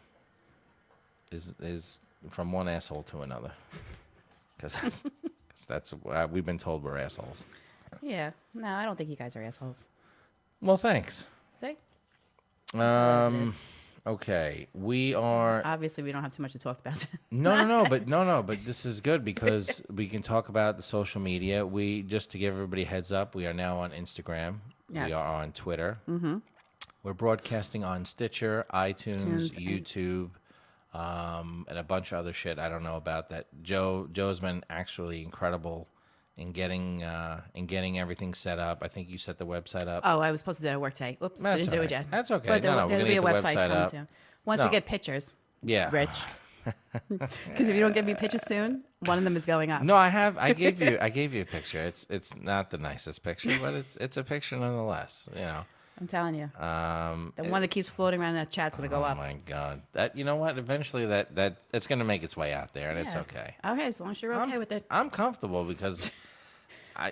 Speaker 1: Is from one asshole to another. Because that's we've been told we're assholes.
Speaker 2: Yeah. No, I don't think you guys are assholes.
Speaker 1: Well, thanks.
Speaker 2: See? That's what it is.
Speaker 1: Okay, we are.
Speaker 2: Obviously, we don't have too much to talk about.
Speaker 1: No, but this is good because we can talk about the social media. Just to give everybody a heads up, we are now on Instagram.
Speaker 2: Yes.
Speaker 1: We are on Twitter. Mm-hmm. We're broadcasting on Stitcher, iTunes, YouTube, and a bunch of other shit I don't know about that. Joe's been actually incredible in getting everything set up. I think you set the website up.
Speaker 2: Oh, I was supposed to do that at work today. Oops,
Speaker 1: That's
Speaker 2: didn't do
Speaker 1: all
Speaker 2: it
Speaker 1: right.
Speaker 2: yet.
Speaker 1: That's okay.
Speaker 2: But
Speaker 1: No,
Speaker 2: there'll
Speaker 1: we're gonna
Speaker 2: be a
Speaker 1: get the
Speaker 2: website
Speaker 1: website
Speaker 2: coming
Speaker 1: up.
Speaker 2: soon. Once we
Speaker 1: No.
Speaker 2: get pictures,
Speaker 1: Yeah.
Speaker 2: Rich. Because if you don't give me pictures soon, one of them is going up.
Speaker 1: No, I gave you a picture. It's not the nicest picture, but it's a picture nonetheless.
Speaker 2: I'm telling you. The one that keeps floating around in that chat's going to go
Speaker 1: Oh
Speaker 2: up.
Speaker 1: my God! That you know what? Eventually, that it's going to make its way out there, and it's
Speaker 2: Yeah.
Speaker 1: okay.
Speaker 2: Okay, as long as you're okay with it.
Speaker 1: I'm comfortable because I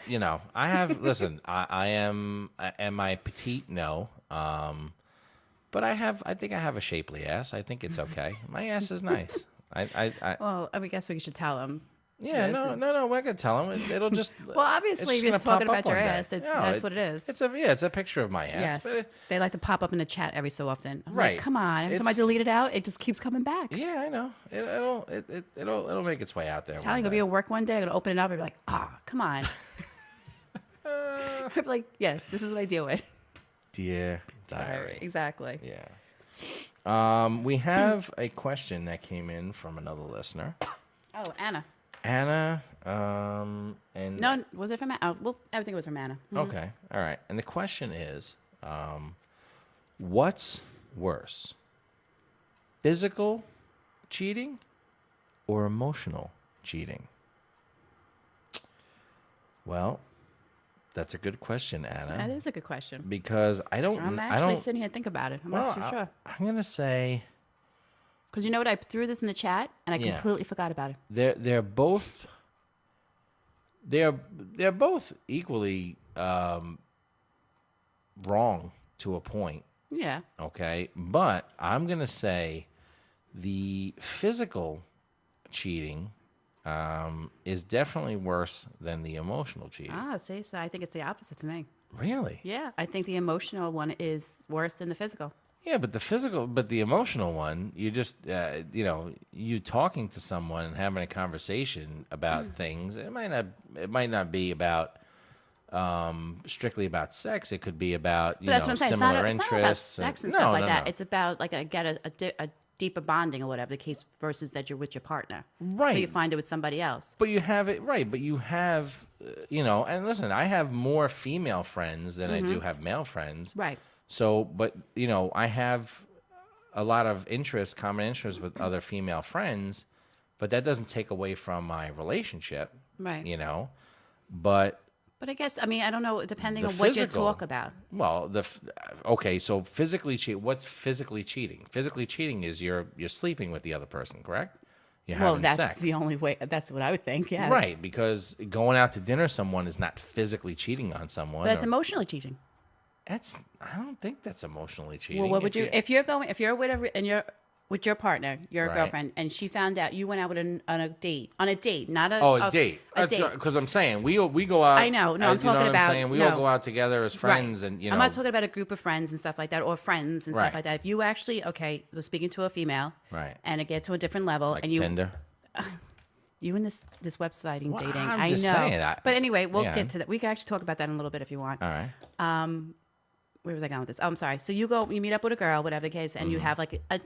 Speaker 1: have. Listen, I am I petite? No. But I think I have a shapely ass. I think it's okay. My ass is nice. I
Speaker 2: Well, I guess we should tell them.
Speaker 1: Yeah, no, we're not gonna tell them. It'll just.
Speaker 2: Well, obviously,
Speaker 1: it's
Speaker 2: if you're
Speaker 1: just
Speaker 2: just
Speaker 1: gonna
Speaker 2: talking
Speaker 1: pop up
Speaker 2: about your
Speaker 1: one day.
Speaker 2: ass,
Speaker 1: No,
Speaker 2: that's what it is.
Speaker 1: It's a picture of my ass.
Speaker 2: Yes,
Speaker 1: But
Speaker 2: they like to pop up in the chat every so often. I'm
Speaker 1: Right.
Speaker 2: like, come on! Every time I
Speaker 1: It's-
Speaker 2: delete it out, it just keeps coming back.
Speaker 1: yeah, I know. It'll make its way out there.
Speaker 2: Telling gonna be at work one day, I'm gonna open it up and be like, come on. I'm like, yes, this is what I deal with.
Speaker 1: Dear diary.
Speaker 2: Exactly.
Speaker 1: Yeah. We have a question that came in from another listener,
Speaker 2: Oh, Anna.
Speaker 1: Anna. And
Speaker 2: No, was it from Anna? Oh, well, everything was from Anna.
Speaker 1: okay, all right. And the question is, what's worse, physical cheating or emotional cheating? Well, that's a good question, Anna.
Speaker 2: That is a good question.
Speaker 1: Because
Speaker 2: I'm actually sitting here thinking about it. I'm not so sure.
Speaker 1: I'm gonna say
Speaker 2: Because you know what? I threw this in the chat and I completely forgot about it.
Speaker 1: they're both equally wrong to a point.
Speaker 2: Yeah.
Speaker 1: Okay, but I'm gonna say the physical cheating is definitely worse than the emotional cheating.
Speaker 2: See, so I think it's the opposite to me.
Speaker 1: Really?
Speaker 2: Yeah, I think the emotional one is worse than the physical.
Speaker 1: Yeah, but the emotional one, you just, you talking to someone and having a conversation about things. It might not be about strictly about sex. It could be about
Speaker 2: But that's what I'm saying.
Speaker 1: similar
Speaker 2: It's not about
Speaker 1: interests.
Speaker 2: sex and stuff like that.
Speaker 1: No.
Speaker 2: It's about like a deeper bonding or whatever the case versus that you're with your partner.
Speaker 1: Right.
Speaker 2: So you find it with somebody else.
Speaker 1: But you have it right. But you have, and listen, I have more female friends than I do have male friends.
Speaker 2: Right.
Speaker 1: So, but I have a lot of common interest with other female friends, but that doesn't take away from my relationship.
Speaker 2: Right.
Speaker 1: But
Speaker 2: But I guess, I don't know, depending
Speaker 1: The
Speaker 2: on what you
Speaker 1: physical-
Speaker 2: talk about.
Speaker 1: well, okay, so physically cheat. What's physically cheating? Physically cheating is you're sleeping with the other person, correct? You're
Speaker 2: Well,
Speaker 1: having
Speaker 2: that's
Speaker 1: sex.
Speaker 2: the only way. That's what I would think, yes.
Speaker 1: Right, because going out to dinner with someone is not physically cheating on someone.
Speaker 2: But that's
Speaker 1: or-
Speaker 2: emotionally cheating.
Speaker 1: I don't think that's emotionally cheating.
Speaker 2: Well, what would you, if you're with your partner, your
Speaker 1: Right.
Speaker 2: girlfriend, and she found out you went out with on a date, not a
Speaker 1: date.
Speaker 2: a date.
Speaker 1: Because I'm saying we go out.
Speaker 2: I know. No, I'm
Speaker 1: you know
Speaker 2: talking
Speaker 1: what
Speaker 2: about-
Speaker 1: I'm saying? We all
Speaker 2: no.
Speaker 1: go out together as friends,
Speaker 2: Right.
Speaker 1: and
Speaker 2: I'm not talking about a group of friends and stuff like that, or friends and
Speaker 1: Right.
Speaker 2: stuff like that. If you actually, was speaking to a female,
Speaker 1: Right.
Speaker 2: and it get to a different level,
Speaker 1: like
Speaker 2: and you,
Speaker 1: Tinder.
Speaker 2: you in this website
Speaker 1: Well,
Speaker 2: dating,
Speaker 1: I'm
Speaker 2: I
Speaker 1: just
Speaker 2: know.
Speaker 1: saying,
Speaker 2: but anyway, we'll
Speaker 1: yeah.
Speaker 2: get to that. We can actually talk about that in a little bit if you want.
Speaker 1: All right.
Speaker 2: Where was I going with this? Oh, I'm sorry. So you meet up with a girl, whatever the case, and
Speaker 1: Mm-hmm.
Speaker 2: you have like a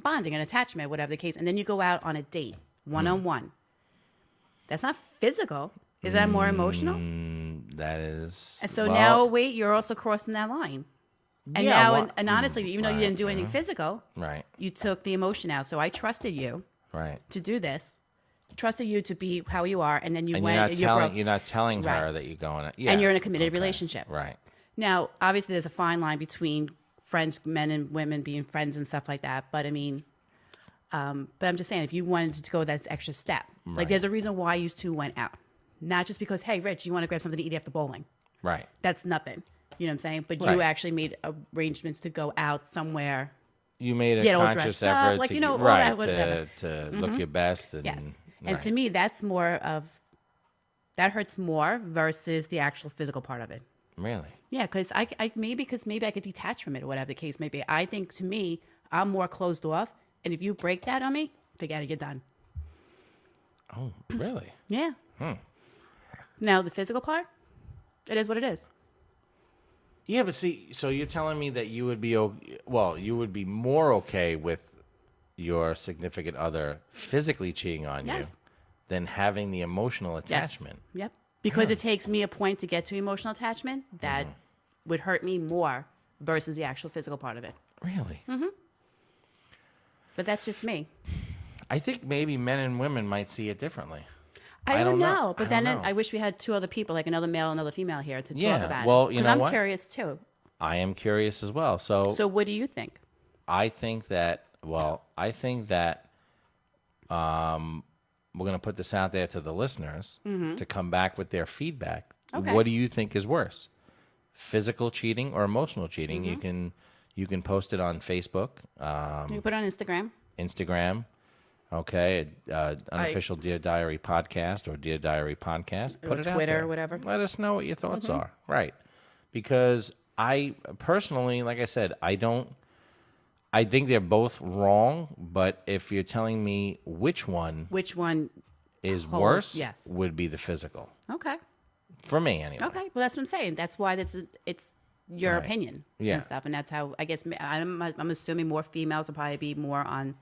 Speaker 2: bonding, an attachment, whatever the case, and then you go out on a date, one-on-one. That's not physical. Is that more emotional?
Speaker 1: That is.
Speaker 2: And so
Speaker 1: well,
Speaker 2: now, wait, you're also crossing that line. And
Speaker 1: Yeah,
Speaker 2: now,
Speaker 1: well-
Speaker 2: and honestly, even though you
Speaker 1: right,
Speaker 2: didn't do anything physical,
Speaker 1: Right.
Speaker 2: you took the emotion out. So I trusted you
Speaker 1: Right.
Speaker 2: to do this, trusted you to be how you are, and then you
Speaker 1: And
Speaker 2: went and
Speaker 1: you're not telling her
Speaker 2: Right.
Speaker 1: that you're going. Yeah.
Speaker 2: and you're in a committed
Speaker 1: okay,
Speaker 2: relationship.
Speaker 1: Right.
Speaker 2: Now, obviously, there's a fine line between friends, men and women being friends and stuff like that. But but I'm just saying, if you wanted to go that extra step, like
Speaker 1: Right.
Speaker 2: there's a reason why you two went out, not just because, hey, Rich, you want to grab something to eat after bowling.
Speaker 1: Right.
Speaker 2: That's nothing. You know what I'm saying? But
Speaker 1: Right.
Speaker 2: you actually made arrangements to go out somewhere.
Speaker 1: You made a
Speaker 2: Get all
Speaker 1: conscious
Speaker 2: dressed up,
Speaker 1: effort
Speaker 2: like,
Speaker 1: to
Speaker 2: all
Speaker 1: right
Speaker 2: that, whatever.
Speaker 1: to look your best. And,
Speaker 2: Yes.
Speaker 1: Right.
Speaker 2: And to me, that's more of, that hurts more versus the actual physical part of it.
Speaker 1: Really.
Speaker 2: Yeah, because maybe I could detach from it or whatever the case may be. I think to me, I'm more closed off. And if you break that on me, forget it, you're done.
Speaker 1: Oh, really?
Speaker 2: Yeah. Now, the physical part, it is what it is.
Speaker 1: Yeah, but see, so you're telling me that you would be you would be more okay with your significant other physically cheating on
Speaker 2: Yes.
Speaker 1: you than having the emotional attachment.
Speaker 2: Yes. Yep. Because it takes me a point to get to emotional attachment that would hurt me more versus the actual physical part of it.
Speaker 1: Really?
Speaker 2: But that's just me.
Speaker 1: I think maybe men and women might see it differently.
Speaker 2: I don't know.
Speaker 1: know.
Speaker 2: But
Speaker 1: I
Speaker 2: then
Speaker 1: don't know.
Speaker 2: I wish we had two other people, like another male and another female here to
Speaker 1: Yeah,
Speaker 2: talk about
Speaker 1: well,
Speaker 2: it.
Speaker 1: you
Speaker 2: 'Cause
Speaker 1: know
Speaker 2: I'm
Speaker 1: what?
Speaker 2: curious too.
Speaker 1: I am curious as well.
Speaker 2: So what do you think?
Speaker 1: I think that we're going to put this out there to the listeners to come back with their feedback.
Speaker 2: Okay.
Speaker 1: What do you think is worse, physical cheating or emotional cheating? You can post it on Facebook,
Speaker 2: You put it on Instagram.
Speaker 1: Instagram, Okay, unofficial Dear Diary podcast or Dear Diary podcast. Put it out
Speaker 2: Twitter,
Speaker 1: there.
Speaker 2: whatever.
Speaker 1: Let us know what your thoughts are. Right, because I personally, like I said, I don't. I think they're both wrong, but if you're telling me which one is
Speaker 2: holds,
Speaker 1: worse,
Speaker 2: yes.
Speaker 1: would be the physical.
Speaker 2: Okay.
Speaker 1: For me, anyway.
Speaker 2: Okay. Well, that's what I'm saying. That's why it's your
Speaker 1: Right.
Speaker 2: opinion
Speaker 1: Yeah.
Speaker 2: and stuff, and that's how I guess I'm assuming more females will probably be more on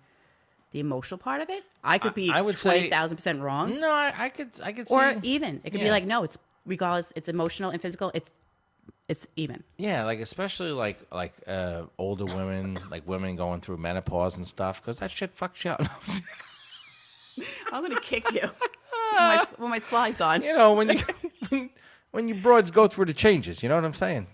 Speaker 2: the emotional part of it. I could be
Speaker 1: I would say
Speaker 2: 20,000% wrong,
Speaker 1: No, I could
Speaker 2: or
Speaker 1: see.
Speaker 2: even it could be
Speaker 1: Yeah.
Speaker 2: like no, it's regardless. It's emotional and physical. It's even.
Speaker 1: Yeah, like especially like older women, like women going through menopause and stuff, because that shit fucks you up.
Speaker 2: I'm gonna kick you when my slides on.
Speaker 1: You know, when you broads go through the changes, you know what I'm saying?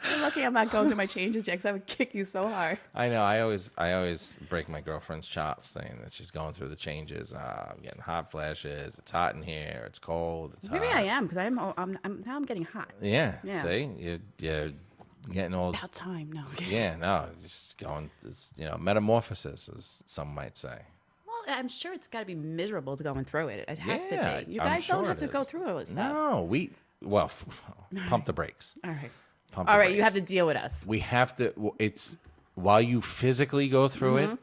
Speaker 2: You're lucky I'm not going through my changes yet, because I would kick you so hard.
Speaker 1: I know. I always break my girlfriend's chops saying that she's going through the changes. I'm getting hot flashes. It's hot in here. It's cold. It's
Speaker 2: Maybe
Speaker 1: hot.
Speaker 2: I am, because I'm getting hot.
Speaker 1: Yeah.
Speaker 2: Yeah.
Speaker 1: See, you're getting old.
Speaker 2: About time, no.
Speaker 1: Yeah. No, just going. Metamorphosis, as some might say.
Speaker 2: Well, I'm sure it's got to be miserable to going through it. It has
Speaker 1: Yeah,
Speaker 2: to be. You
Speaker 1: I'm
Speaker 2: guys don't
Speaker 1: sure
Speaker 2: have
Speaker 1: it
Speaker 2: to go
Speaker 1: is.
Speaker 2: through all this stuff.
Speaker 1: No, pump the brakes.
Speaker 2: All right.
Speaker 1: Pump
Speaker 2: All
Speaker 1: the
Speaker 2: right, you have to
Speaker 1: brakes.
Speaker 2: deal with us.
Speaker 1: We have to. It's while you physically go through it,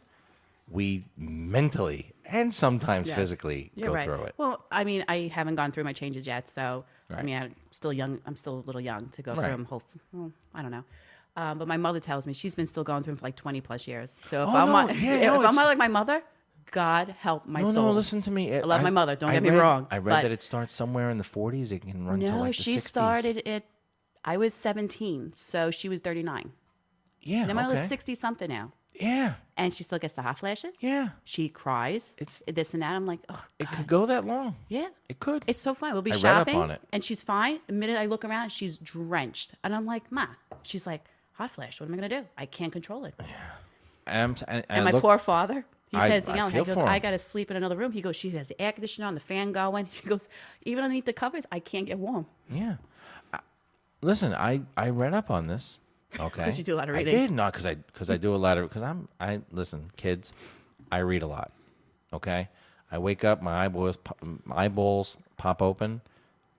Speaker 1: we mentally and sometimes
Speaker 2: Yes.
Speaker 1: physically
Speaker 2: You're
Speaker 1: go
Speaker 2: right.
Speaker 1: through it.
Speaker 2: Well, I mean, I haven't gone through my changes yet, so I
Speaker 1: Right.
Speaker 2: mean, I'm still young. I'm still a little young to go
Speaker 1: Right.
Speaker 2: through them. Well, I don't know. But my mother tells me she's been still going through them for like 20 plus years. So if
Speaker 1: Oh,
Speaker 2: I'm
Speaker 1: no,
Speaker 2: not,
Speaker 1: yeah,
Speaker 2: if
Speaker 1: no,
Speaker 2: I'm
Speaker 1: it's-
Speaker 2: not like my mother, God help my soul.
Speaker 1: No, listen to me.
Speaker 2: I love my mother. Don't get me wrong.
Speaker 1: I read
Speaker 2: but
Speaker 1: that it starts somewhere in the 40s. It can run to
Speaker 2: no,
Speaker 1: like the
Speaker 2: she
Speaker 1: 60s.
Speaker 2: started it. I was 17, so she was 39.
Speaker 1: Yeah.
Speaker 2: And my
Speaker 1: okay.
Speaker 2: mother's 60 something now,
Speaker 1: Yeah.
Speaker 2: and she still gets the hot flashes.
Speaker 1: Yeah.
Speaker 2: She cries.
Speaker 1: It's-
Speaker 2: this and that. I'm like, oh
Speaker 1: It
Speaker 2: God.
Speaker 1: could go that long.
Speaker 2: Yeah.
Speaker 1: It could.
Speaker 2: It's so fun. We'll be
Speaker 1: I read up
Speaker 2: shopping,
Speaker 1: on it.
Speaker 2: and she's fine. The minute I look around, she's drenched, and I'm like, Ma. She's like, hot flash. What am I gonna do? I can't control it.
Speaker 1: And
Speaker 2: And my poor father, he says,
Speaker 1: I
Speaker 2: Danielle, he
Speaker 1: feel
Speaker 2: goes,
Speaker 1: for him.
Speaker 2: I gotta sleep in another room. He goes, she has the air conditioner on, the fan going. He goes, even underneath the covers, I can't get warm.
Speaker 1: Yeah. Listen, I read up on this. Okay.
Speaker 2: 'Cause you do a lot of reading.
Speaker 1: I did not because I do a lot of because I listen, kids. I read a lot. Okay. I wake up, my eyeballs pop open.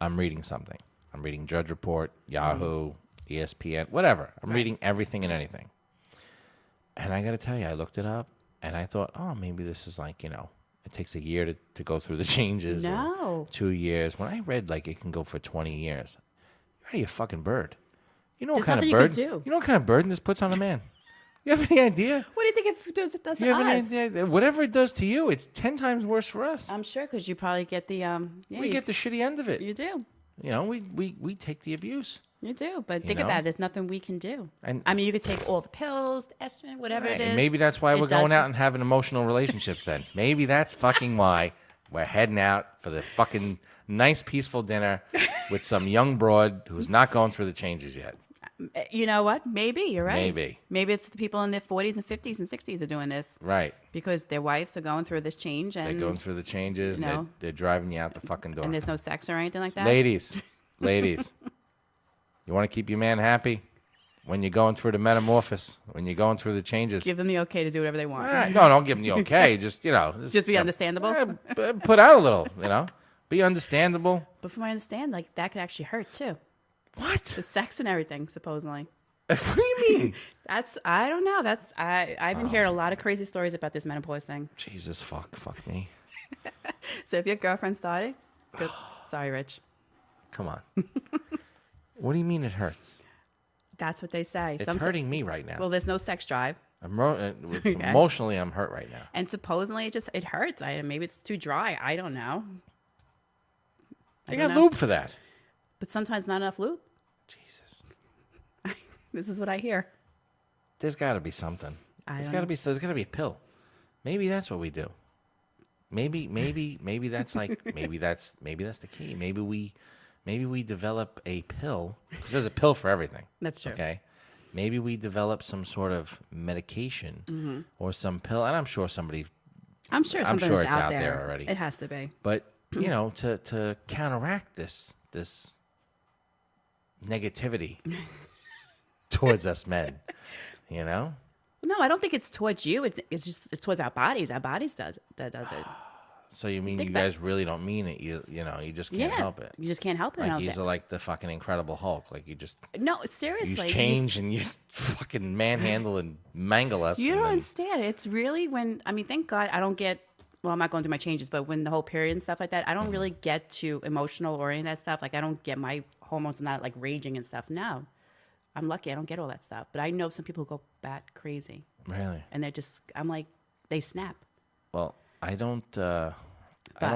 Speaker 1: I'm reading something. I'm reading Judge Report, Yahoo, ESPN, whatever. I'm reading everything and anything. And I got to tell you, I looked it up and I thought, oh, maybe this is like, it takes a year to go through the changes. Or
Speaker 2: No.
Speaker 1: 2 years. When I read like it can go for 20 years, you're already a fucking bird. You know what
Speaker 2: There's
Speaker 1: kind of
Speaker 2: nothing you
Speaker 1: bird?
Speaker 2: could do.
Speaker 1: You know what kind of burden this puts on a man? You have any idea?
Speaker 2: What do you think it does
Speaker 1: Do
Speaker 2: to
Speaker 1: you have
Speaker 2: us?
Speaker 1: any idea? Whatever it does to you, it's 10 times worse for us.
Speaker 2: I'm sure because you probably get the
Speaker 1: We get the shitty end of it.
Speaker 2: you do.
Speaker 1: We take the abuse.
Speaker 2: You do, but think
Speaker 1: know?
Speaker 2: about it. There's nothing we can do.
Speaker 1: And-
Speaker 2: I mean, you could take all the pills, the estrogen, whatever it is.
Speaker 1: And maybe that's why
Speaker 2: It
Speaker 1: we're going
Speaker 2: does-
Speaker 1: out and having emotional relationships then. Maybe that's fucking why we're heading out for the fucking nice, peaceful dinner with some young broad who's not going through the changes yet.
Speaker 2: You know what? Maybe you're right.
Speaker 1: Maybe.
Speaker 2: Maybe it's the people in their 40s and 50s and 60s are doing this
Speaker 1: Right.
Speaker 2: because their wives are going through this change
Speaker 1: They're
Speaker 2: and
Speaker 1: going through the changes and
Speaker 2: No.
Speaker 1: they're driving you out the fucking door.
Speaker 2: and there's no sex or anything like that.
Speaker 1: Ladies, you want to keep your man happy when you're going through the metamorphosis, when you're going through the changes.
Speaker 2: Give them the okay to do whatever they want.
Speaker 1: No, don't give them the okay. Just,
Speaker 2: Just be understandable.
Speaker 1: Put out a little, Be understandable.
Speaker 2: But from what I understand, like that could actually hurt too.
Speaker 1: What?
Speaker 2: The sex and everything, supposedly.
Speaker 1: What do you mean?
Speaker 2: I don't know. I've been hearing a lot of crazy stories about this menopause thing.
Speaker 1: Jesus, fuck me.
Speaker 2: So if your girlfriend started, good. Sorry, Rich.
Speaker 1: Come on. What do you mean it hurts?
Speaker 2: That's what they say.
Speaker 1: It's hurting me right now.
Speaker 2: Well, there's no sex drive,
Speaker 1: Emotionally, I'm hurt right now.
Speaker 2: and supposedly it hurts. Maybe it's too dry. I don't know.
Speaker 1: They
Speaker 2: don't
Speaker 1: got
Speaker 2: know.
Speaker 1: lube for that.
Speaker 2: But sometimes not enough lube.
Speaker 1: Jesus.
Speaker 2: This is what I hear.
Speaker 1: There's got to be something. There's
Speaker 2: don't
Speaker 1: got to
Speaker 2: know.
Speaker 1: be. There's got to be a pill. Maybe that's what we do. Maybe that's like maybe that's the key. Maybe we develop a pill because there's a pill for everything.
Speaker 2: That's true.
Speaker 1: Okay. Maybe we develop some sort of medication or some pill, and I'm sure somebody.
Speaker 2: I'm sure something's
Speaker 1: sure it's
Speaker 2: out
Speaker 1: out
Speaker 2: there.
Speaker 1: there already.
Speaker 2: It has to be.
Speaker 1: But to counteract this negativity towards us men,
Speaker 2: No, I don't think it's towards you. It's just it's towards our bodies. Our bodies does it.
Speaker 1: So you mean
Speaker 2: Think
Speaker 1: you
Speaker 2: that-
Speaker 1: guys really don't mean it? You know, you just can't
Speaker 2: Yeah,
Speaker 1: help it.
Speaker 2: you just can't help it. I
Speaker 1: Like
Speaker 2: don't
Speaker 1: he's
Speaker 2: think.
Speaker 1: like the fucking Incredible Hulk. Like you just
Speaker 2: No,
Speaker 1: you
Speaker 2: seriously.
Speaker 1: change and you fucking manhandle and mangle us.
Speaker 2: You
Speaker 1: and
Speaker 2: don't
Speaker 1: then-
Speaker 2: understand. It's really when I mean, thank God I don't get. Well, I'm not going through my changes, but when the whole period and stuff like that, I don't really get too emotional or any of that stuff. Like I don't get my hormones not like raging and stuff. No, I'm lucky. I don't get all that stuff. But I know some people who go bat crazy,
Speaker 1: Really?
Speaker 2: and they're just. I'm like, they snap.
Speaker 1: Well, I don't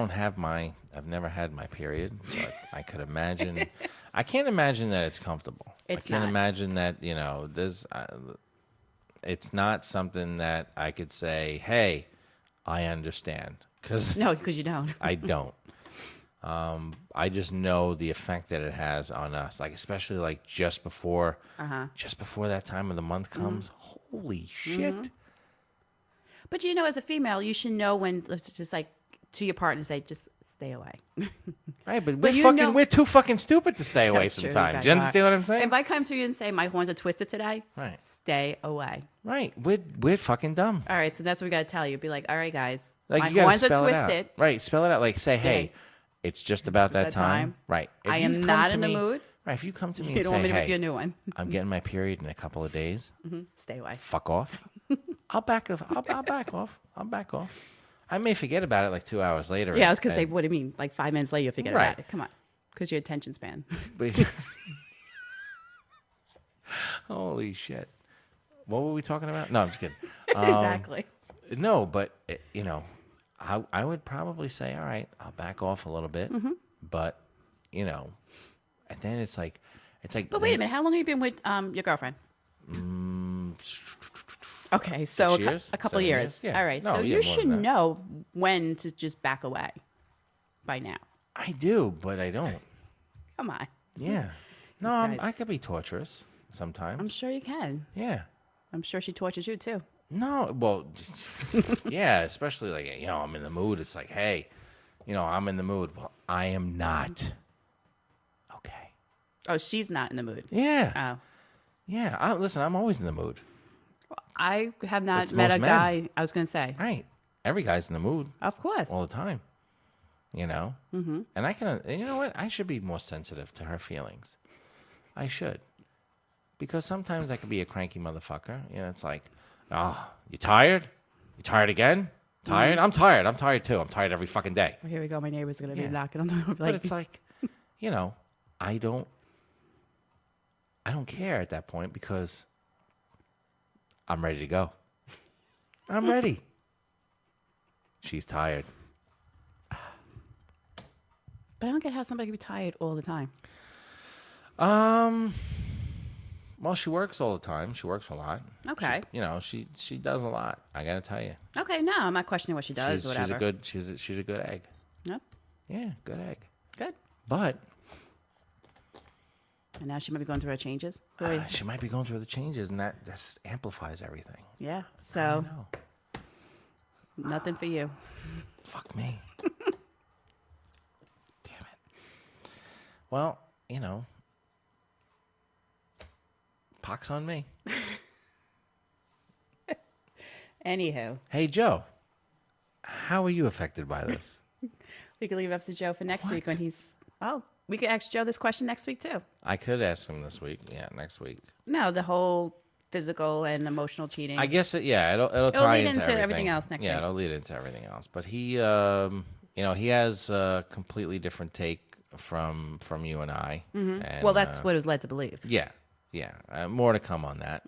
Speaker 1: have my. I've never had my period, but I could imagine. I can't imagine that it's comfortable.
Speaker 2: It's
Speaker 1: I can't
Speaker 2: not.
Speaker 1: imagine that there's. It's not something that I could say, "Hey, I understand," because
Speaker 2: No, because you don't.
Speaker 1: I don't. I just know the effect that it has on us, like especially like just before that time of the month comes. Holy shit!
Speaker 2: But you know, as a female, you should know when it's just like to your partner say, just stay away.
Speaker 1: Right, but
Speaker 2: you know-
Speaker 1: we're too fucking stupid to stay away
Speaker 2: That's true,
Speaker 1: sometimes.
Speaker 2: guys
Speaker 1: Do you understand
Speaker 2: are.
Speaker 1: what I'm saying?
Speaker 2: If I come to you and say my horns are twisted today,
Speaker 1: Right.
Speaker 2: stay away.
Speaker 1: Right, we're fucking dumb.
Speaker 2: All right, so that's what we got to tell you. Be like, all right, guys,
Speaker 1: Like
Speaker 2: my
Speaker 1: you gotta
Speaker 2: horns are
Speaker 1: spell it out.
Speaker 2: twisted.
Speaker 1: Right, spell it out. Like say, hey,
Speaker 2: Okay.
Speaker 1: it's just about that
Speaker 2: That
Speaker 1: time.
Speaker 2: time.
Speaker 1: Right. If
Speaker 2: I
Speaker 1: you
Speaker 2: am
Speaker 1: come
Speaker 2: not
Speaker 1: to
Speaker 2: in the
Speaker 1: me-
Speaker 2: mood.
Speaker 1: Right. If you come to me
Speaker 2: You
Speaker 1: and
Speaker 2: don't
Speaker 1: say,
Speaker 2: want me to rip
Speaker 1: hey,
Speaker 2: you a new one.
Speaker 1: I'm getting my period in a couple of days.
Speaker 2: Stay away.
Speaker 1: Fuck off. I'll back off. I'll back off. I'll back off. I may forget about it like 2 hours later.
Speaker 2: Yeah, I was gonna say,
Speaker 1: and-
Speaker 2: what do you mean? Like 5 minutes later, you forget
Speaker 1: Right.
Speaker 2: about it. Come on, because your attention span.
Speaker 1: but- Holy shit. What were we talking about? No, I'm just kidding.
Speaker 2: Exactly.
Speaker 1: No, but I would probably say, all right, I'll back off a little bit, but and then it's like,
Speaker 2: But wait a minute, how long have you been with your girlfriend? Okay, so
Speaker 1: 6 years?
Speaker 2: a couple of
Speaker 1: 7
Speaker 2: years.
Speaker 1: years? Yeah.
Speaker 2: All right,
Speaker 1: No,
Speaker 2: so
Speaker 1: yeah,
Speaker 2: you
Speaker 1: more
Speaker 2: should
Speaker 1: than that.
Speaker 2: know when to just back away by now.
Speaker 1: I do, but I don't.
Speaker 2: Come on.
Speaker 1: Yeah, no,
Speaker 2: Guys.
Speaker 1: I could be torturous sometimes.
Speaker 2: I'm sure you can.
Speaker 1: Yeah,
Speaker 2: I'm sure she tortures you too.
Speaker 1: no, well, yeah, especially like I'm in the mood. It's like, hey, I'm in the mood. Well, I am not. Okay.
Speaker 2: Oh, she's not in the mood.
Speaker 1: Yeah,
Speaker 2: Oh.
Speaker 1: yeah. Listen, I'm always in the mood.
Speaker 2: I have not
Speaker 1: It's
Speaker 2: met a
Speaker 1: most men.
Speaker 2: guy. I was going to say,
Speaker 1: Right. Every guy's in the mood
Speaker 2: of course.
Speaker 1: all the time. Mm-hmm. And I can, you know what? I should be more sensitive to her feelings. I should. Because sometimes I could be a cranky motherfucker. It's like, oh, you tired? You tired again? Tired? I'm tired. I'm tired too. I'm tired every fucking day.
Speaker 2: Here we go. My neighbor's going to
Speaker 1: Yeah.
Speaker 2: be knocking on the door.
Speaker 1: But it's like, I don't care at that point because I'm ready to go. I'm ready. She's tired.
Speaker 2: but I don't get how somebody can be tired all the time.
Speaker 1: Well, she works all the time. She works a lot.
Speaker 2: Okay.
Speaker 1: She does a lot. I gotta tell you.
Speaker 2: Okay, no, I'm not questioning what she does.
Speaker 1: She's
Speaker 2: whatever.
Speaker 1: a good she's a good egg.
Speaker 2: Yep,
Speaker 1: Yeah, good egg.
Speaker 2: good.
Speaker 1: But
Speaker 2: And now she might be going through her changes. Boy,
Speaker 1: she might be going through the changes, and that just amplifies everything.
Speaker 2: yeah.
Speaker 1: I
Speaker 2: So
Speaker 1: know.
Speaker 2: nothing for you.
Speaker 1: Fuck me. Damn it. Well, pox on me.
Speaker 2: Anywho,
Speaker 1: Hey, Joe. How are you affected by this?
Speaker 2: we could leave it up to Joe for next week
Speaker 1: What?
Speaker 2: when he's. Oh, we could ask Joe this question next week too.
Speaker 1: I could ask him this week. Yeah, next week.
Speaker 2: No, the whole physical and emotional cheating.
Speaker 1: I guess it'll tie
Speaker 2: lead
Speaker 1: into
Speaker 2: into everything else next
Speaker 1: Yeah,
Speaker 2: week.
Speaker 1: it'll lead into everything else. But he he has a completely different take from you and I. And,
Speaker 2: well, that's what it was led to believe.
Speaker 1: yeah. More to come on that.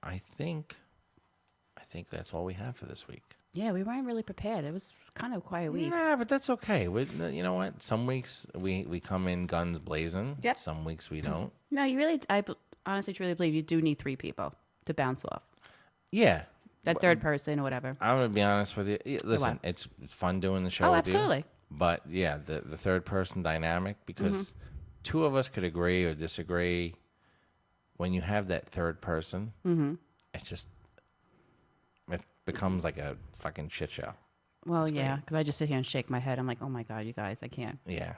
Speaker 1: I think that's all we have for this week.
Speaker 2: Yeah, we weren't really prepared. It was kind of a quiet week.
Speaker 1: Nah, but that's okay. You know what? Some weeks we come in guns blazing.
Speaker 2: Yep.
Speaker 1: Some weeks we don't.
Speaker 2: No, you really, honestly truly believe you do need 3 people to bounce off.
Speaker 1: Yeah.
Speaker 2: That third person or whatever.
Speaker 1: I'm gonna be honest with you. Listen,
Speaker 2: what?
Speaker 1: it's fun doing the show.
Speaker 2: Oh,
Speaker 1: with you,
Speaker 2: absolutely.
Speaker 1: but yeah, the third person dynamic, because 2 of us could agree or disagree. When you have that third person, it becomes like a fucking shit show.
Speaker 2: Well, yeah, because I just sit here and shake my head. I'm like, oh my God, you guys, I can't.
Speaker 1: Yeah,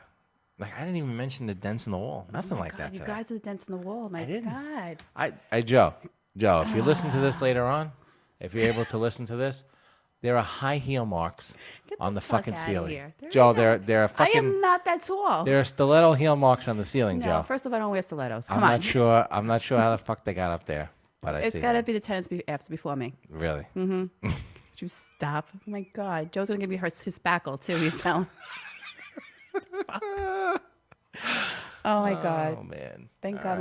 Speaker 1: Like, I didn't even mention the dents in the wall. Nothing like
Speaker 2: God,
Speaker 1: that
Speaker 2: you
Speaker 1: today.
Speaker 2: guys are the dents in the wall. My
Speaker 1: didn't.
Speaker 2: God.
Speaker 1: Joe, if you listen to this later on, if you're able to listen to this, there are high heel marks
Speaker 2: Get
Speaker 1: on the
Speaker 2: fuck
Speaker 1: fucking
Speaker 2: outta
Speaker 1: ceiling.
Speaker 2: here.
Speaker 1: Joe,
Speaker 2: not.
Speaker 1: there are
Speaker 2: I
Speaker 1: fucking
Speaker 2: am not that tall.
Speaker 1: there are stiletto heel marks on the ceiling,
Speaker 2: No,
Speaker 1: Joe.
Speaker 2: first of all, I don't wear stilettos.
Speaker 1: I'm
Speaker 2: Come on.
Speaker 1: not sure. I'm not sure how the fuck they got up there, but I
Speaker 2: It's
Speaker 1: see
Speaker 2: got to
Speaker 1: them.
Speaker 2: be the tenants before me.
Speaker 1: Really.
Speaker 2: Would you stop? Oh my God. Joe's going to give me his spackle, too. He's telling. Oh, my God.
Speaker 1: Oh man.
Speaker 2: Thank God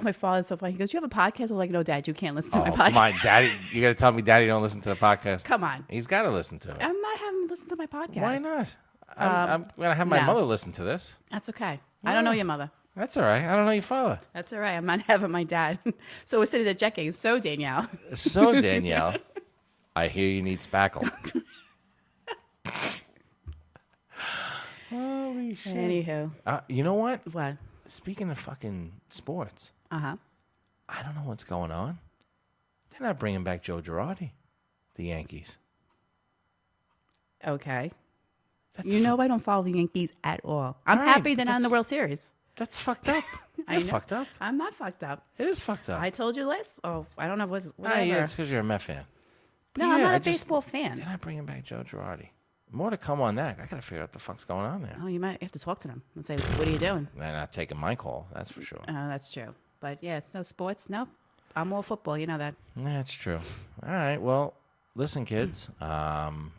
Speaker 2: my father's so funny. He goes, you have a podcast? I'm like, no, Dad, you can't listen to my
Speaker 1: Oh,
Speaker 2: podcast.
Speaker 1: come on, Daddy. You got to tell me Daddy don't listen to the podcast.
Speaker 2: Come on.
Speaker 1: He's got to listen to it.
Speaker 2: I'm not having him listen to my podcast.
Speaker 1: Why not? I'm going to have my
Speaker 2: no.
Speaker 1: mother listen to this.
Speaker 2: That's okay. I don't know your mother.
Speaker 1: That's all right. I don't know your father.
Speaker 2: That's all right. I'm not having my dad. So we're sitting at Jet game. So, Danielle.
Speaker 1: So, Danielle, I hear you need spackle. Holy shit.
Speaker 2: Anywho.
Speaker 1: You know what?
Speaker 2: What?
Speaker 1: Speaking of fucking sports,
Speaker 2: Uh-huh.
Speaker 1: I don't know what's going on. They're not bringing back Joe Girardi, the Yankees.
Speaker 2: Okay.
Speaker 1: That's
Speaker 2: You know I don't follow the Yankees at all. I'm
Speaker 1: All right,
Speaker 2: happy they're
Speaker 1: but
Speaker 2: not in the
Speaker 1: that's-
Speaker 2: World Series.
Speaker 1: That's fucked up.
Speaker 2: I
Speaker 1: You're
Speaker 2: know.
Speaker 1: fucked up.
Speaker 2: I'm not fucked up.
Speaker 1: It is fucked up.
Speaker 2: I told you last. Oh, I don't know. Whatever.
Speaker 1: Yeah, it's because you're a Met fan.
Speaker 2: No,
Speaker 1: Yeah,
Speaker 2: I'm not
Speaker 1: I
Speaker 2: a
Speaker 1: just-
Speaker 2: baseball fan.
Speaker 1: They're not bringing back Joe Girardi. More to come on that. I got to figure out what the fuck's going on there.
Speaker 2: Oh, you might have to talk to them and say, what are you doing?
Speaker 1: They're not taking my call, that's for sure.
Speaker 2: That's true. But yeah, no sports. No, I'm all football. You know that.
Speaker 1: That's true. All right. Well, listen, kids.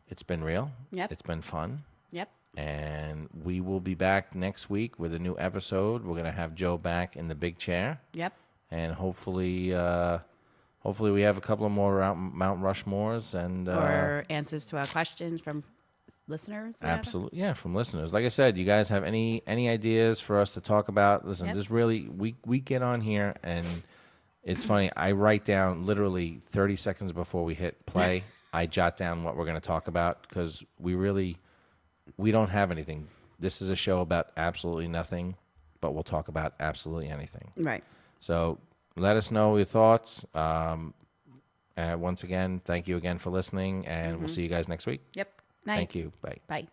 Speaker 1: It's been real.
Speaker 2: Yep.
Speaker 1: It's been fun.
Speaker 2: Yep.
Speaker 1: And we will be back next week with a new episode. We're gonna have Joe back in the big chair,
Speaker 2: Yep.
Speaker 1: and hopefully we have a couple of more Mount Rushmores and
Speaker 2: Or answers to our questions from listeners. Whatever.
Speaker 1: absolutely, yeah, from listeners. Like I said, you guys have any ideas for us to talk about? Listen,
Speaker 2: Yep.
Speaker 1: there's really we get on here and it's funny. I write down literally 30 seconds before we hit play. I jot down what we're going to talk about because we don't have anything. This is a show about absolutely nothing, but we'll talk about absolutely anything.
Speaker 2: Right.
Speaker 1: So let us know your thoughts. Once again, thank you again for listening, and we'll see you guys next week.
Speaker 2: Yep. Night.
Speaker 1: Thank you. Bye.
Speaker 2: Bye.